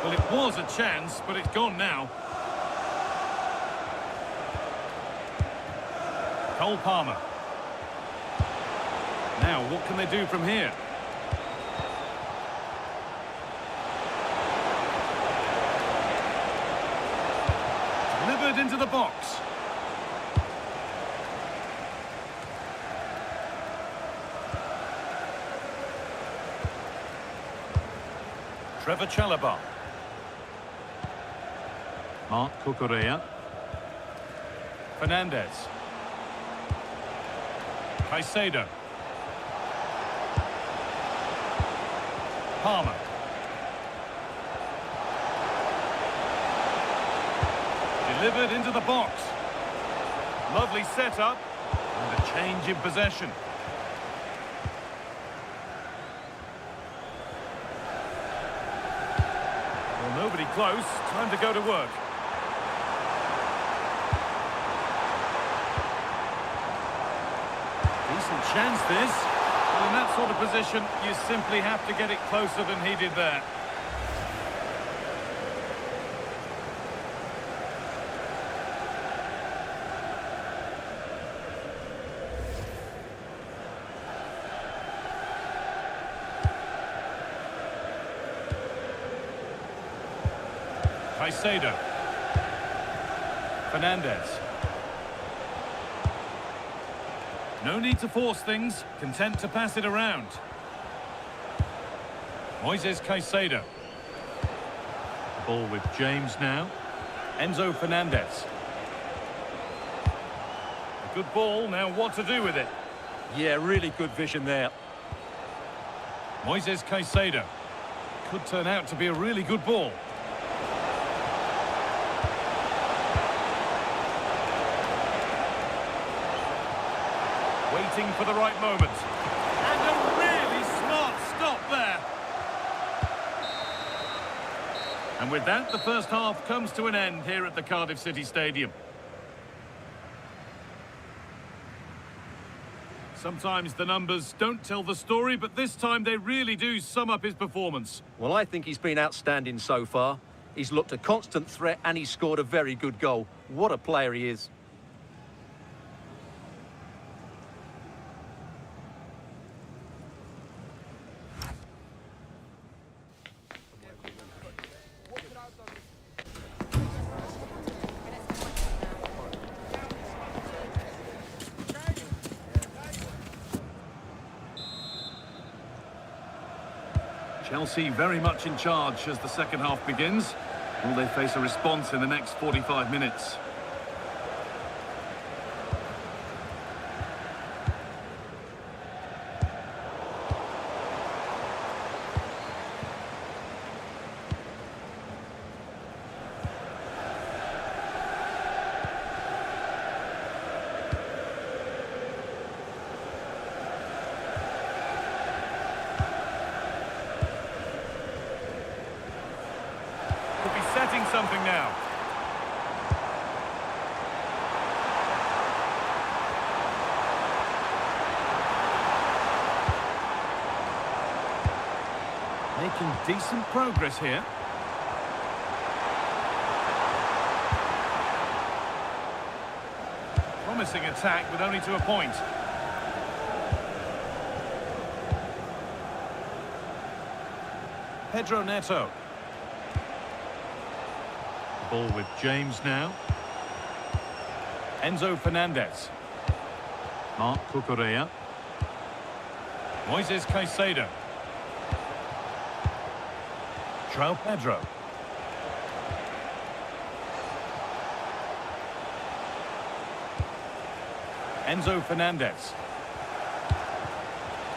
Well, it was a chance, but it's gone now. Cole Palmer. Now, what can they do from here? Delivered into the box. Trevor Chalobah. Mark Cucurella. Fernandez. Caicedo. Palmer. Delivered into the box. Lovely setup. And a change in possession. Nobody close. Time to go to work. Decent chance this. Well, in that sort of position, you simply have to get it closer than he did there. Caicedo. Fernandez. No need to force things, content to pass it around. Moises Caicedo. Ball with James now. Enzo Fernandez. A good ball, now what to do with it? Yeah, really good vision there. Moises Caicedo. Could turn out to be a really good ball. Waiting for the right moment. And a really smart stop there. And with that, the first half comes to an end here at the Cardiff City Stadium. Sometimes the numbers don't tell the story, but this time they really do sum up his performance. Well, I think he's been outstanding so far. He's looked a constant threat and he scored a very good goal. What a player he is. Chelsea very much in charge as the second half begins. Will they face a response in the next 45 minutes? Could be setting something now. Making decent progress here. Promising attack, but only to a point. Pedro Neto. Ball with James now. Enzo Fernandez. Marc Cucurella. Moises Caicedo. João Pedro. Enzo Fernandez.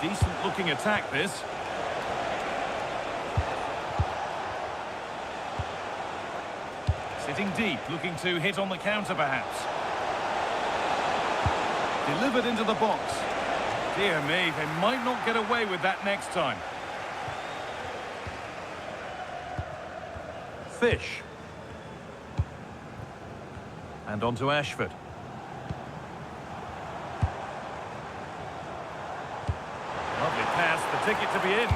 Decent looking attack this. Sitting deep, looking to hit on the counter perhaps. Delivered into the box. Dear me, they might not get away with that next time. Fish. And on to Ashford. Lovely pass, the ticket to be in.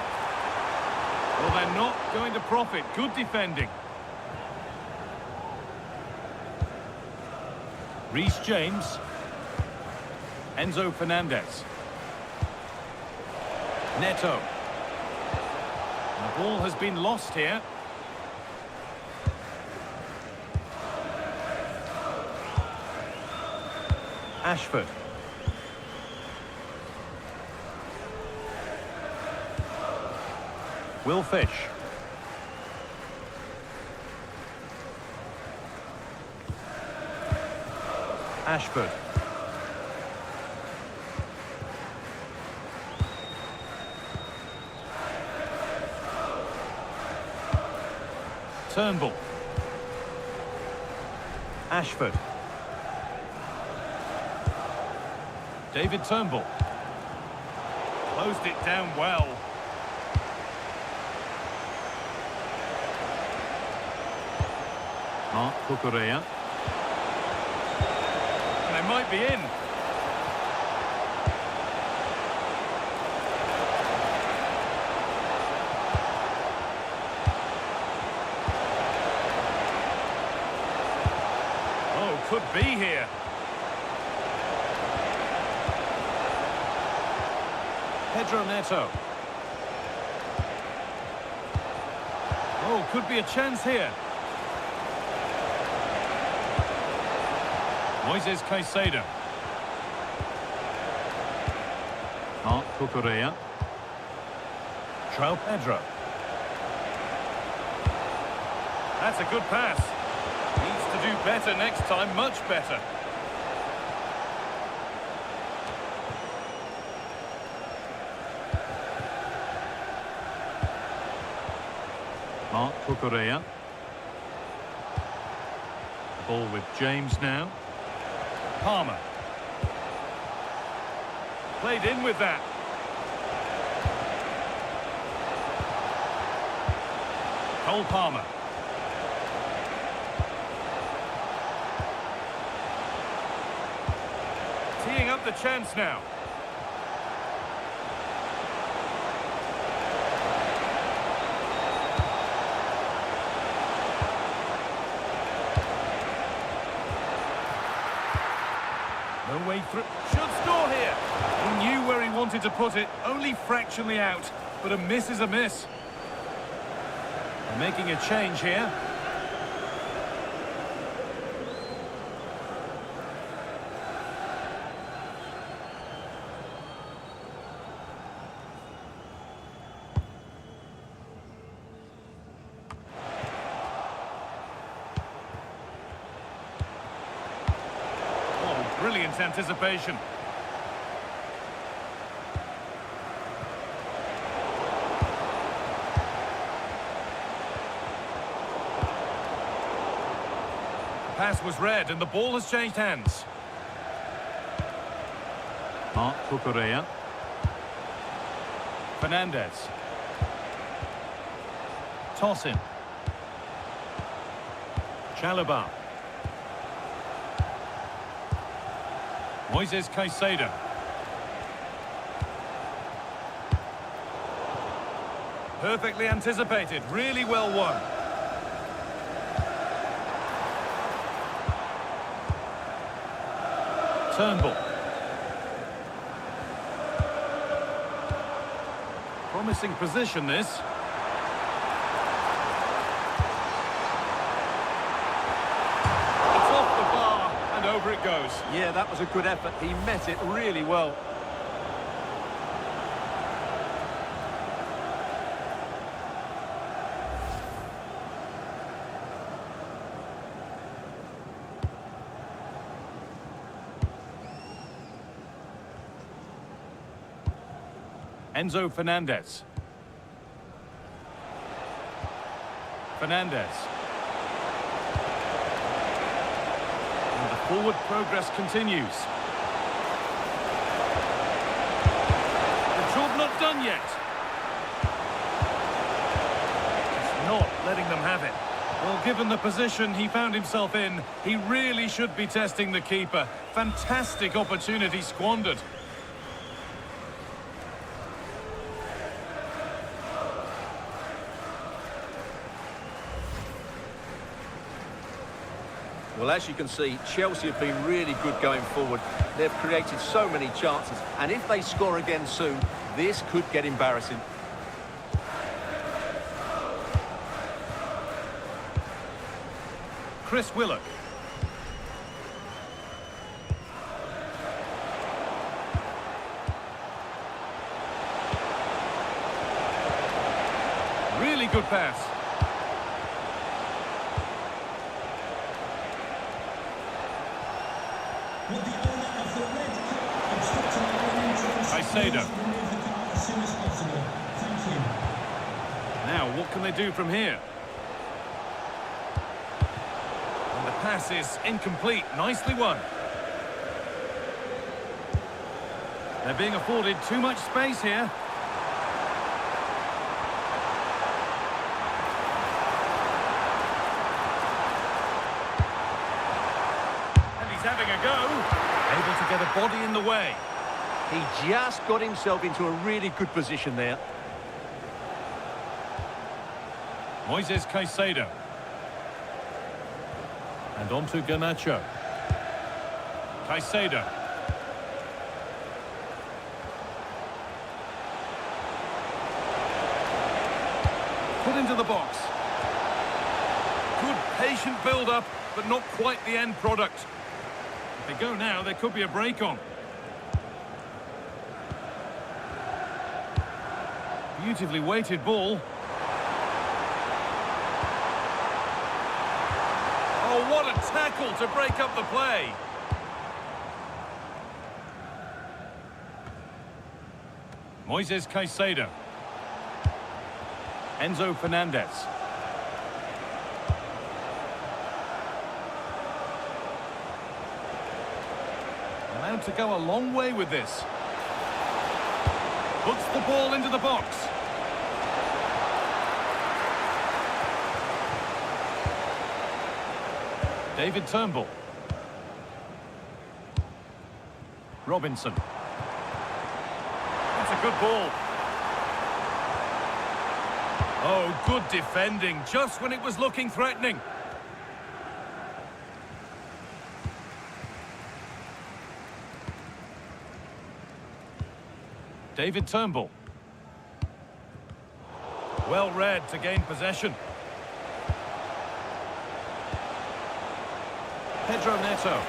Well, they're not going to profit. Good defending. Reece James. Enzo Fernandez. Neto. And the ball has been lost here. Ashford. Will Fish. Ashford. Turnbull. Ashford. David Turnbull. Closed it down well. Mark Cucurella. And they might be in. Oh, could be here. Pedro Neto. Oh, could be a chance here. Moises Caicedo. Mark Cucurella. João Pedro. That's a good pass. Needs to do better next time, much better. Mark Cucurella. Ball with James now. Palmer. Played in with that. Cole Palmer. Teeing up the chance now. No way through. Should score here. He knew where he wanted to put it, only fractionally out. But a miss is a miss. They're making a change here. Brilliant anticipation. The pass was read and the ball has changed hands. Mark Cucurella. Fernandez. Toss in. Carabao. Moises Caicedo. Perfectly anticipated, really well won. Turnbull. Promising position this. It's off the bar and over it goes. Yeah, that was a good effort. He met it really well. Enzo Fernandez. Fernandez. And the forward progress continues. The job not done yet. Just not letting them have it. Well, given the position he found himself in, he really should be testing the keeper. Fantastic opportunity squandered. Well, as you can see, Chelsea have been really good going forward. They've created so many chances, and if they score again soon, this could get embarrassing. Chris Willock. Really good pass. Would the owner of the red kit instruct an entrance Caicedo. to remove the car as soon as possible? Thank you. Now, what can they do from here? And the pass is incomplete. Nicely won. They're being afforded too much space here. He's having a go. Able to get a body in the way. He just got himself into a really good position there. Moises Caicedo. And on to Garnacho. Caicedo. Put into the box. Good patient build-up, but not quite the end product. If they go now, there could be a break on. Beautifully weighted ball. Oh, what a tackle to break up the play. Moises Caicedo. Enzo Fernandez. Allowed to go a long way with this. Puts the ball into the box. David Turnbull. Robinson. That's a good ball. Oh, good defending, just when it was looking threatening. David Turnbull. Well read to gain possession. Pedro Neto.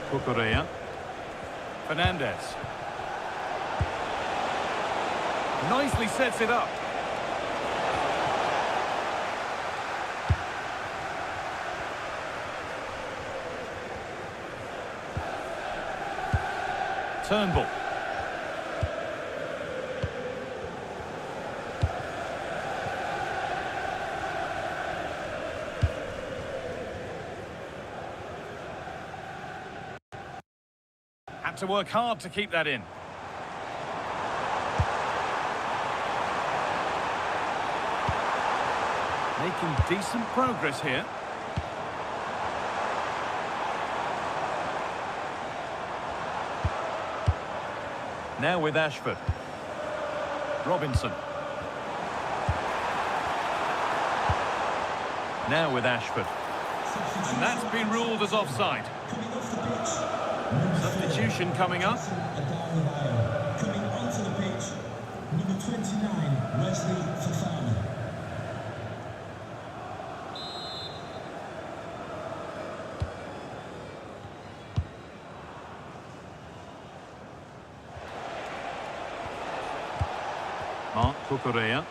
Cucurella. Fernandez. Nicely sets it up. Turnbull. Had to work hard to keep that in. Making decent progress here. Now with Ashford. Robinson. Now with Ashford. And that's been ruled as offside. Substitution coming up. Coming onto the pitch, number 29, Wesley Fofana. Cucurella.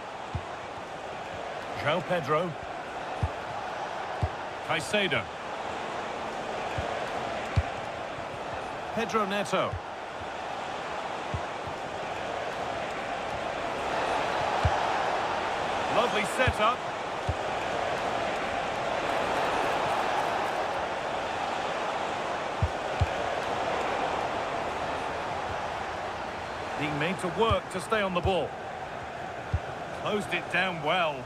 João Pedro. Caicedo. Pedro Neto. Lovely setup. Being made to work to stay on the ball. Closed it down well.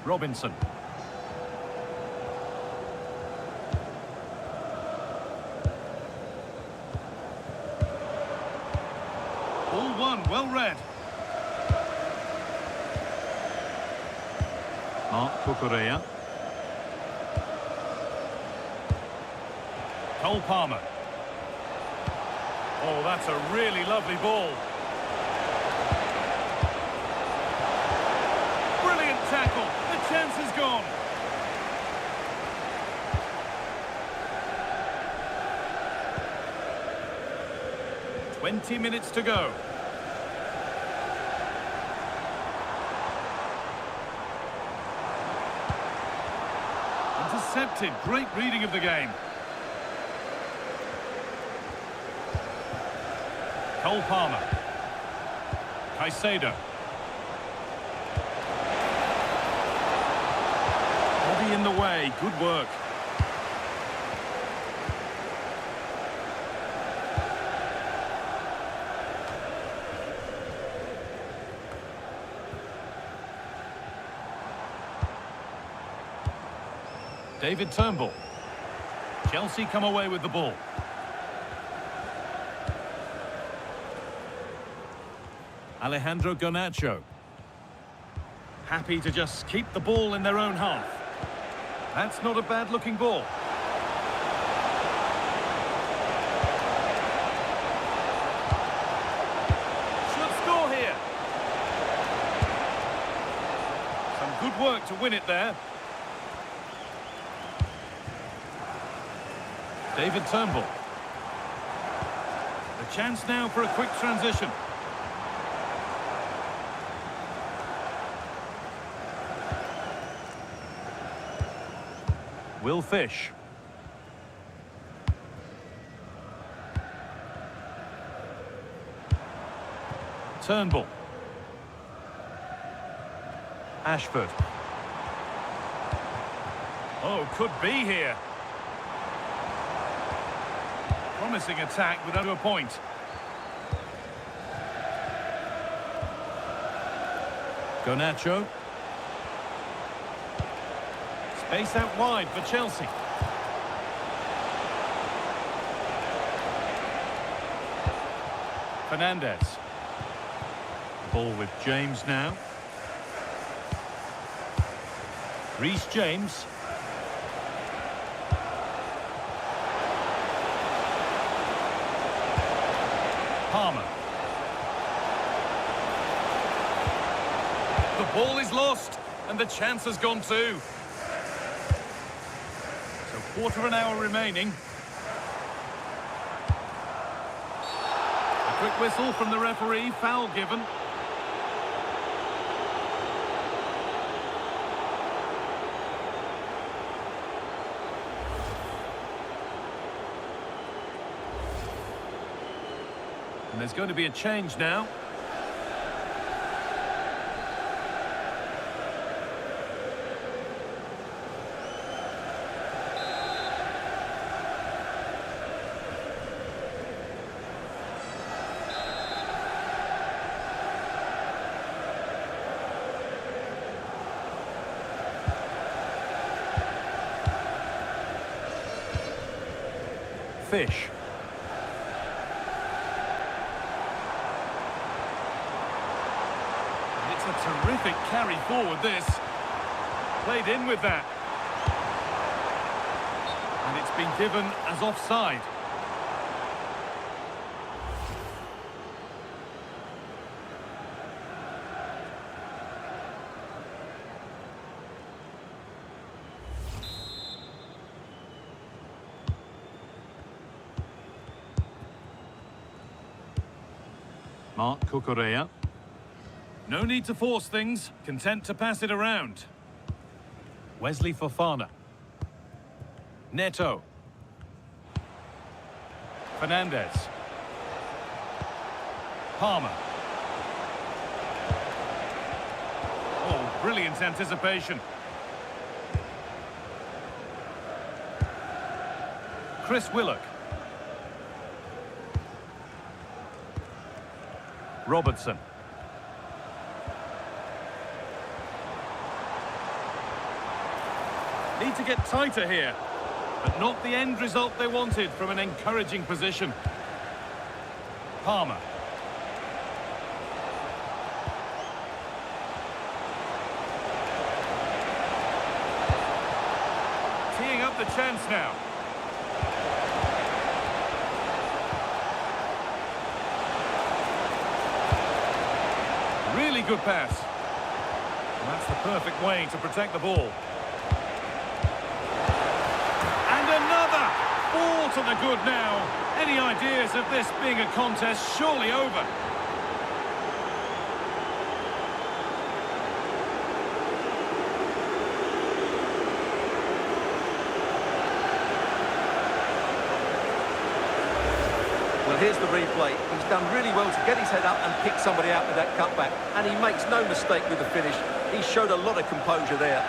Robinson. All one, well read. Cucurella. Cole Palmer. Oh, that's a really lovely ball. Brilliant tackle. The chance is gone. "20 minutes to go. Intercepted. Great reading of the game. Cole Palmer. Caicedo. be in the way. Good work. David Turnbull. Chelsea come away with the ball. Alejandro Garnacho. Happy to just keep the ball in their own half. That's not a bad-looking ball. Should score here. Some good work to win it there. David Turnbull. The chance now for a quick transition. Will Fish. Turnbull. Ashford. Oh, could be here. Promising attack without a point. Garnacho. Space out wide for Chelsea. Fernandez. Ball with James now. Reece James. Palmer. The ball is lost, and the chance has gone too. So quarter of an hour remaining. A quick whistle from the referee, foul given. And there's going to be a change now. Fish. Terrific carry forward this. Played in with that. And it's been given as offside. Mark Cucurella. No need to force things, content to pass it around. Wesley Fofana. Neto. Fernandez. Palmer. Oh, brilliant anticipation. Chris Willock. Robertson. Need to get tighter here, but not the end result they wanted from an encouraging position. Palmer. Teeing up the chance now. Really good pass. And that's the perfect way to protect the ball. All to the good now. Any ideas of this being a contest surely over? Well, here's the replay. He's done really well to get his head up and pick somebody out with that cutback. And he makes no mistake with the finish. He showed a lot of composure there.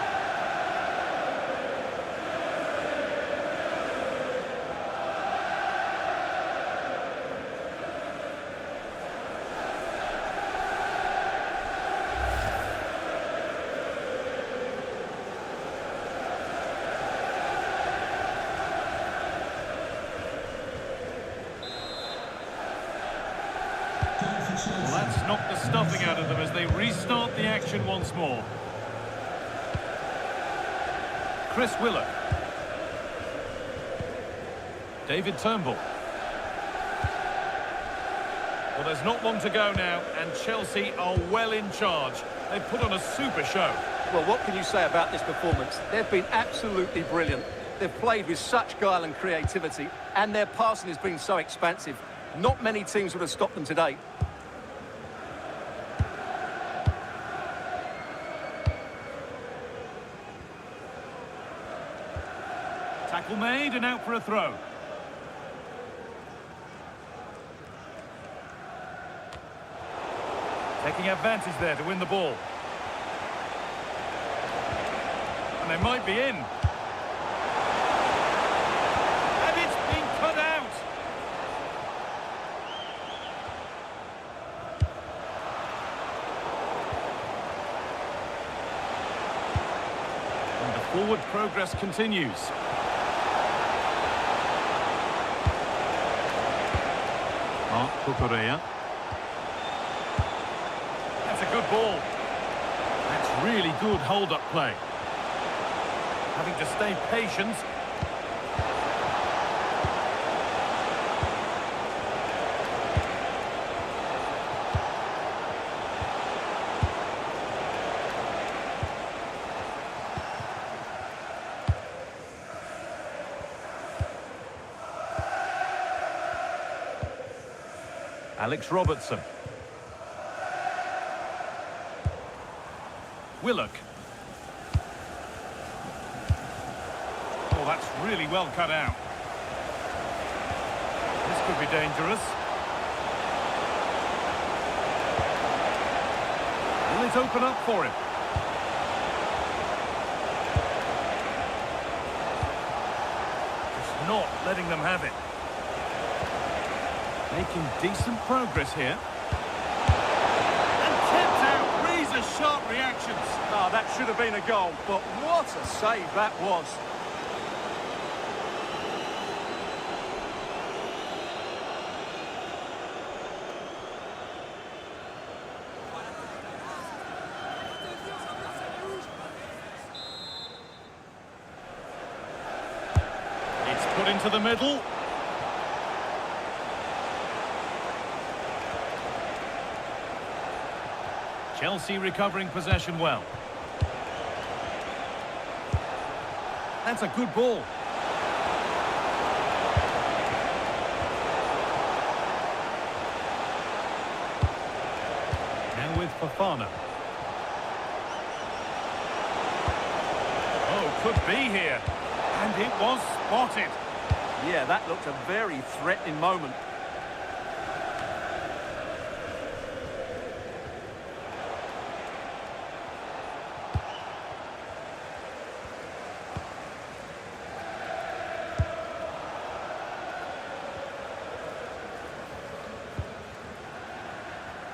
Well, that's knocked the stuffing out of them as they restart the action once more. Chris Willock. David Turnbull. Well, there's not long to go now, and Chelsea are well in charge. They've put on a super show. Well, what can you say about this performance? They've been absolutely brilliant. They've played with such guile and creativity, and their passing has been so expansive. Not many teams would have stopped them today. Tackle made and out for a throw. Taking advantage there to win the ball. And they might be in. And it's been cut out. And the forward progress continues. Mark Cucurella. That's a good ball. That's really good hold-up play. Having to stay patient. Alex Robertson. Willock. Oh, that's really well cut out. This could be dangerous. Will it open up for him? Just not letting them have it. Making decent progress here. And tipped out. Razor-sharp reactions. Oh, that should have been a goal, but what a save that was. It's put into the middle. Chelsea recovering possession well. That's a good ball. Now with Fofana. Oh, could be here. And it was spotted. Yeah, that looked a very threatening moment.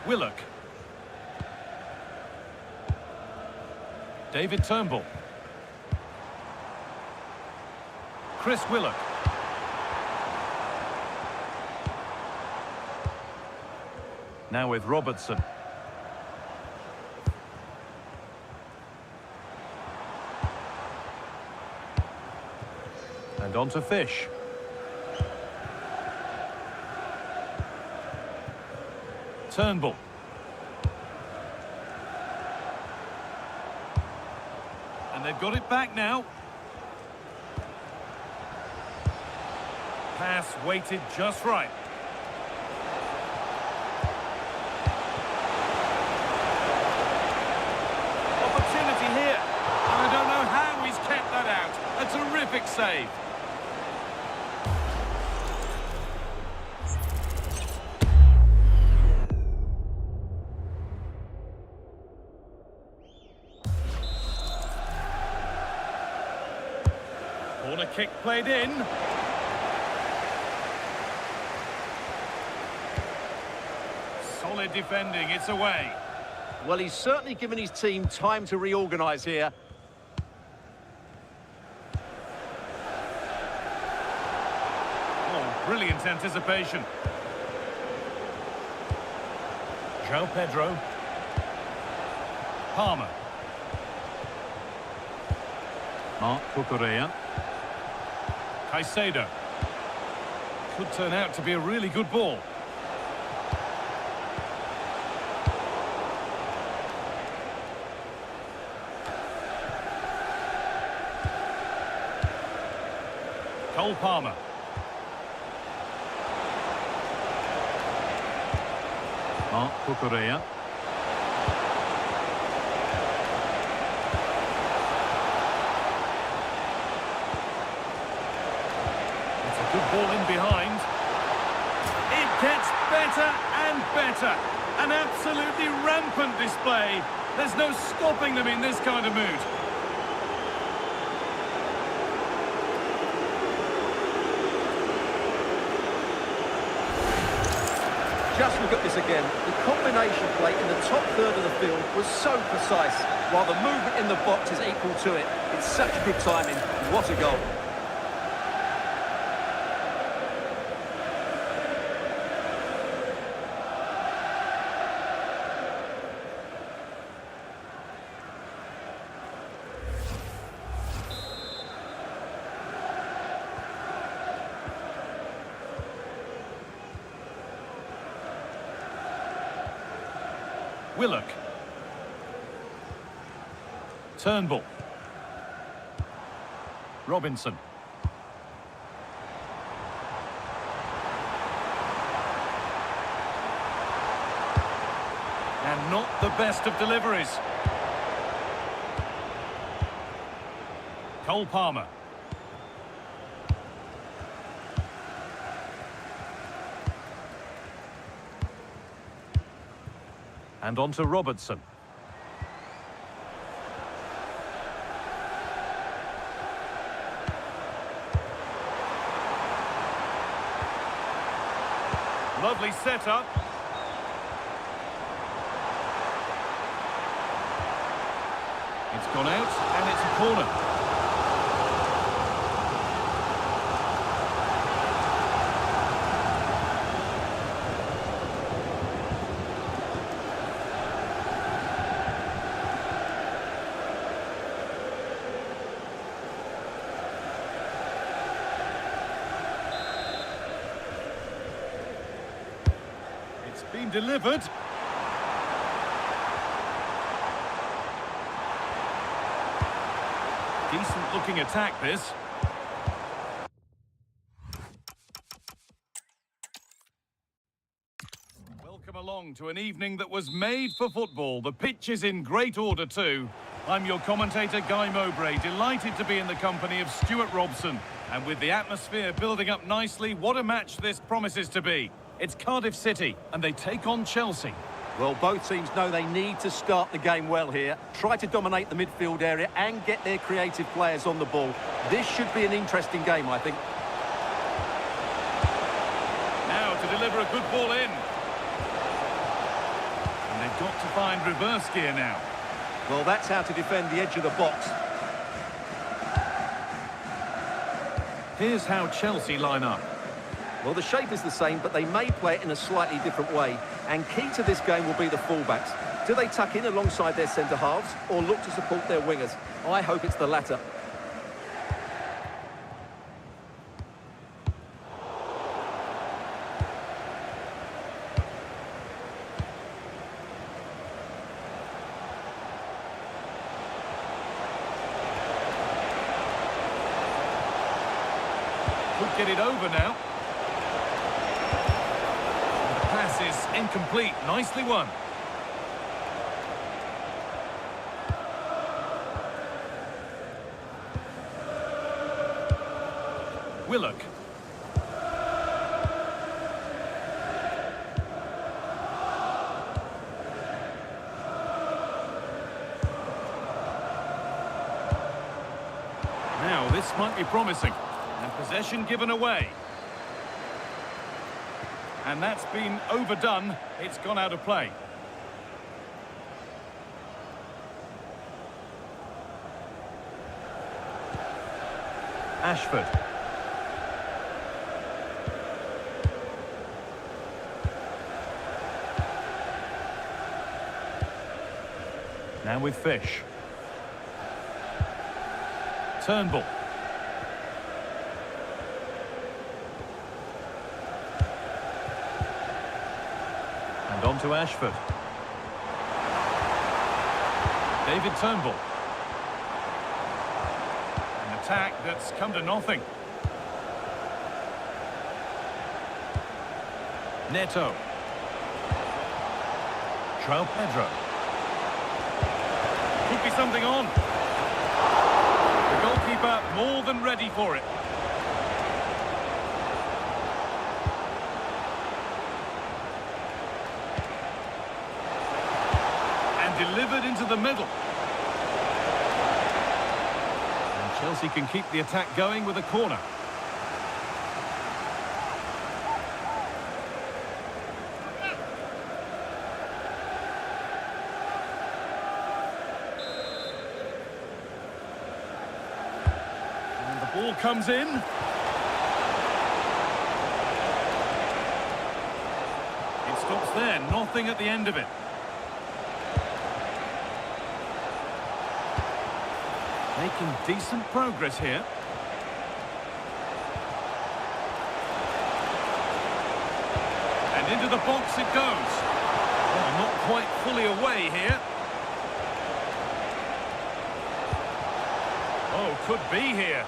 Willock. David Turnbull. Chris Willock. Now with Robertson. And on to Fish. Turnbull. And they've got it back now. Pass weighted just right. Opportunity here. I don't know how he's kept that out. A terrific save. Corner kick played in. Solid defending, it's away. Well, he's certainly given his team time to reorganise here. Oh, brilliant anticipation. João Pedro. Palmer. Marc Cucurella. Caicedo. Could turn out to be a really good ball. Cole Palmer. Marc Cucurella. It's a good ball in behind. It gets better and better. An absolutely rampant display. There's no stopping them in this kind of mood. Just look at this again. The combination play in the top third of the field was so precise, while the movement in the box is equal to it. It's such good timing. What a goal. Willock. Turnbull. Robinson. And not the best of deliveries. Cole Palmer. And on to Robertson. Lovely setup. It's gone out and it's a corner. Been delivered. Decent looking attack this. Welcome along to an evening that was made for football. The pitch is in great order too. I'm your commentator Guy Mowbray, delighted to be in the company of Stuart Robson. And with the atmosphere building up nicely, what a match this promises to be. It's Cardiff City, and they take on Chelsea. Well, both teams know they need to start the game well here. Try to dominate the midfield area and get their creative players on the ball. This should be an interesting game, I think. Now to deliver a good ball in. And they've got to find reverse gear now. Well, that's how to defend the edge of the box. Here's how Chelsea line up. Well, the shape is the same, but they may play it in a slightly different way. And key to this game will be the fullbacks. Do they tuck in alongside their centre-halves or look to support their wingers? I hope it's the latter. Could get it over now. Pass is incomplete. Nicely won. Willock. Now this might be promising. And possession given away. And that's been overdone. It's gone out of play. Ashford. Now with Fish. Turnbull. And on to Ashford. David Turnbull. An attack that's come to nothing. Neto. João Pedro. Could be something on. The goalkeeper more than ready for it. And delivered into the middle. And Chelsea can keep the attack going with a corner. Ball comes in. It stops there, nothing at the end of it. Making decent progress here. And into the box it goes. Well, not quite fully away here. Oh, could be here.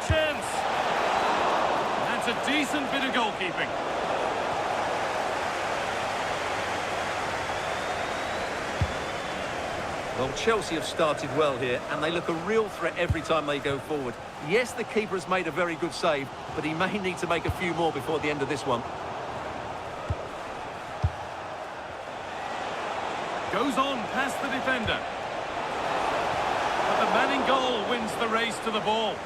Chance. That's a decent bit of goalkeeping. Well, Chelsea have started well here, and they look a real threat every time they go forward. Yes, the keeper has made a very good save, but he may need to make a few more before the end of this one. Goes on past the defender. But the man in goal wins the race to the ball.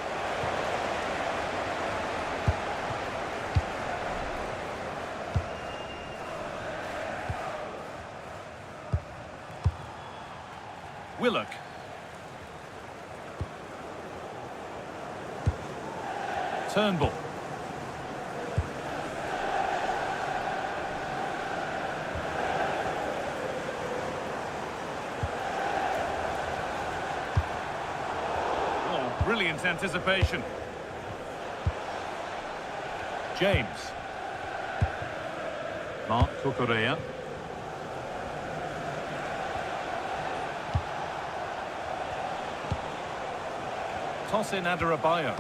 Willock. Turnbull. Oh, brilliant anticipation. James. Mark Cucurella. Toss in Carabao.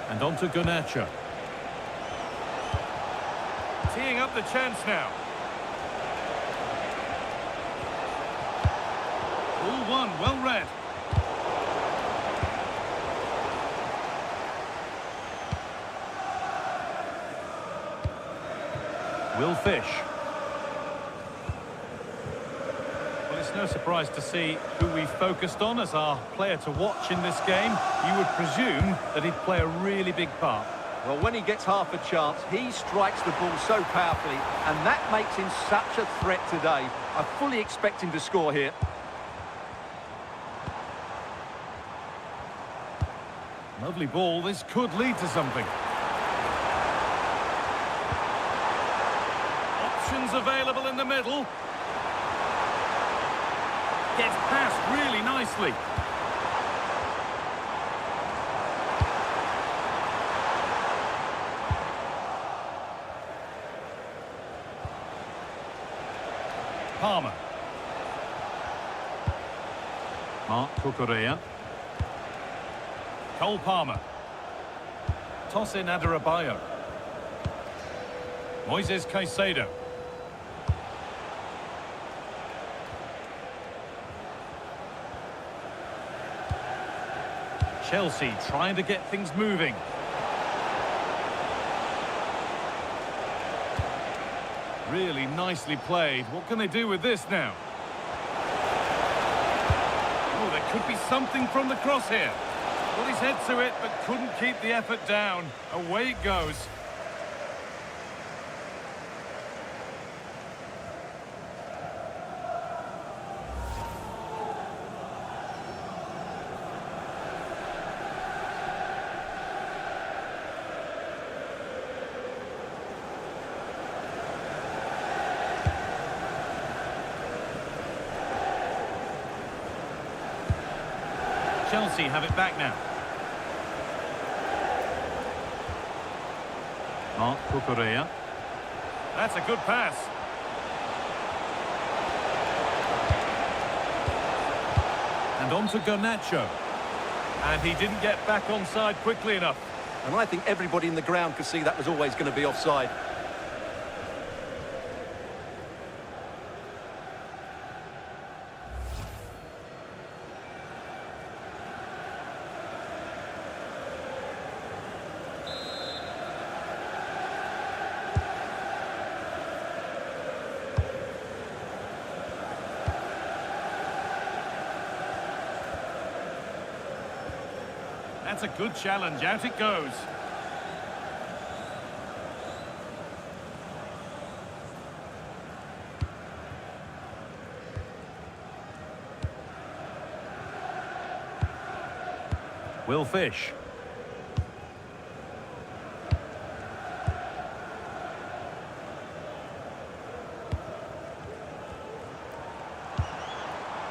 And on to Garnacho. Teeing up the chance now. Ball one, well read. Will Fish. It's no surprise to see who we focused on as our player to watch in this game. You would presume that he'd play a really big part. Well, when he gets half a chance, he strikes the ball so powerfully, and that makes him such a threat today. I fully expect him to score here. Lovely ball. This could lead to something. Options available in the middle. Gets past really nicely. Palmer. Mark Cucurella. Cole Palmer. Toss in Carabao. Moises Caicedo. Chelsea trying to get things moving. Really nicely played. What can they do with this now? Oh, there could be something from the cross here. Got his head to it, but couldn't keep the effort down. Away it goes. Chelsea have it back now. Marc Cucurella. That's a good pass. And on to Garnacho. And he didn't get back onside quickly enough. And I think everybody in the ground could see that was always going to be offside. That's a good challenge. Out it goes. Will Fish.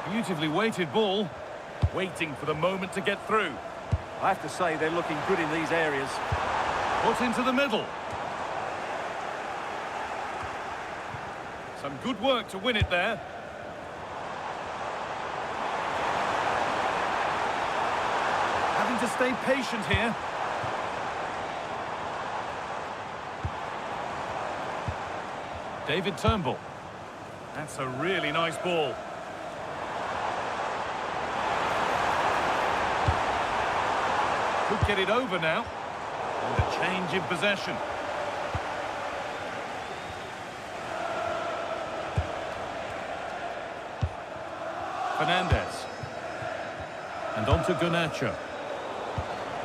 Beautifully weighted ball. Waiting for the moment to get through. I have to say they're looking good in these areas. Put into the middle. Some good work to win it there. Having to stay patient here. David Turnbull. That's a really nice ball. Could get it over now. And a change in possession. Fernandez. And on to Garnacho.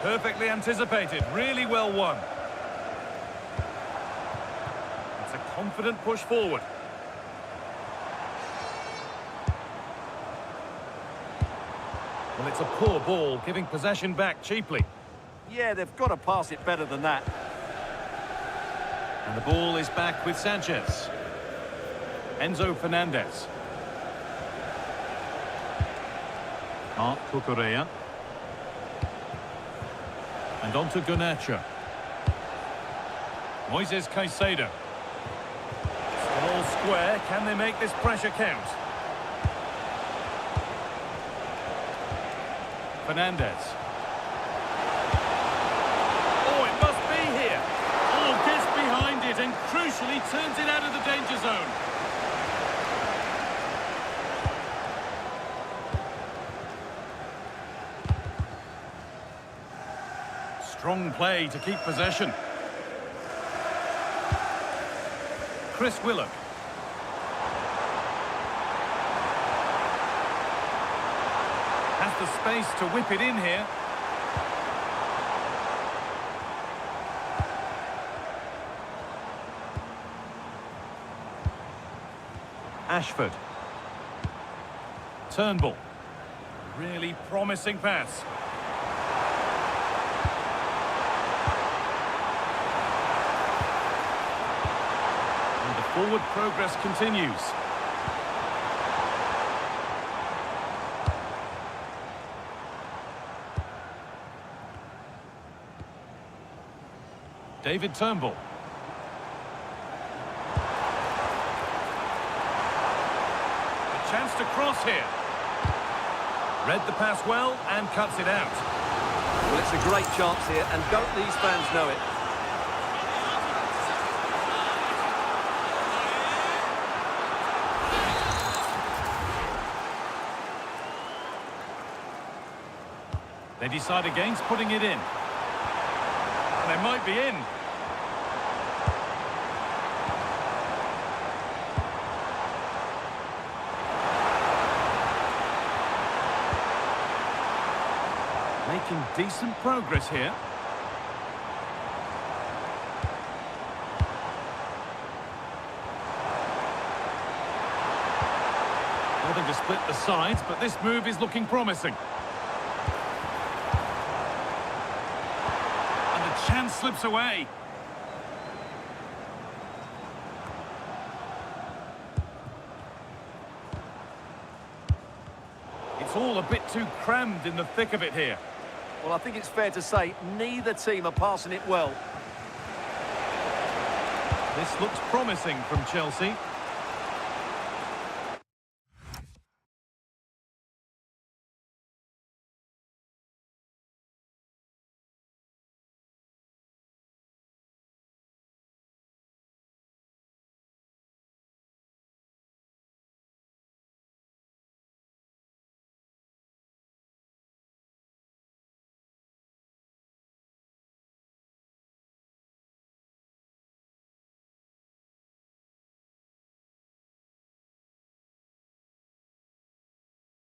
Perfectly anticipated. Really well won. It's a confident push forward. Well, it's a poor ball, giving possession back cheaply. Yeah, they've got to pass it better than that. And the ball is back with Sanchez. Enzo Fernandez. Marc Cucurella. And on to Garnacho. Moises Caicedo. Small square, can they make this pressure count? Fernandez. Oh, it must be here. Oh, gets behind it and crucially turns it out of the danger zone. Strong play to keep possession. Chris Willock. Has the space to whip it in here. Ashford. Turnbull. Really promising pass. And the forward progress continues. David Turnbull. A chance to cross here. Read the pass well and cuts it out. Well, it's a great chance here, and don't these fans know it? They decide against putting it in. They might be in. Making decent progress here. Nothing to split the sides, but this move is looking promising. Chance slips away. It's it's all a bit too crammed in the thick of it here. Well, I think it's fair to say neither team are passing it well. This looks promising from Chelsea.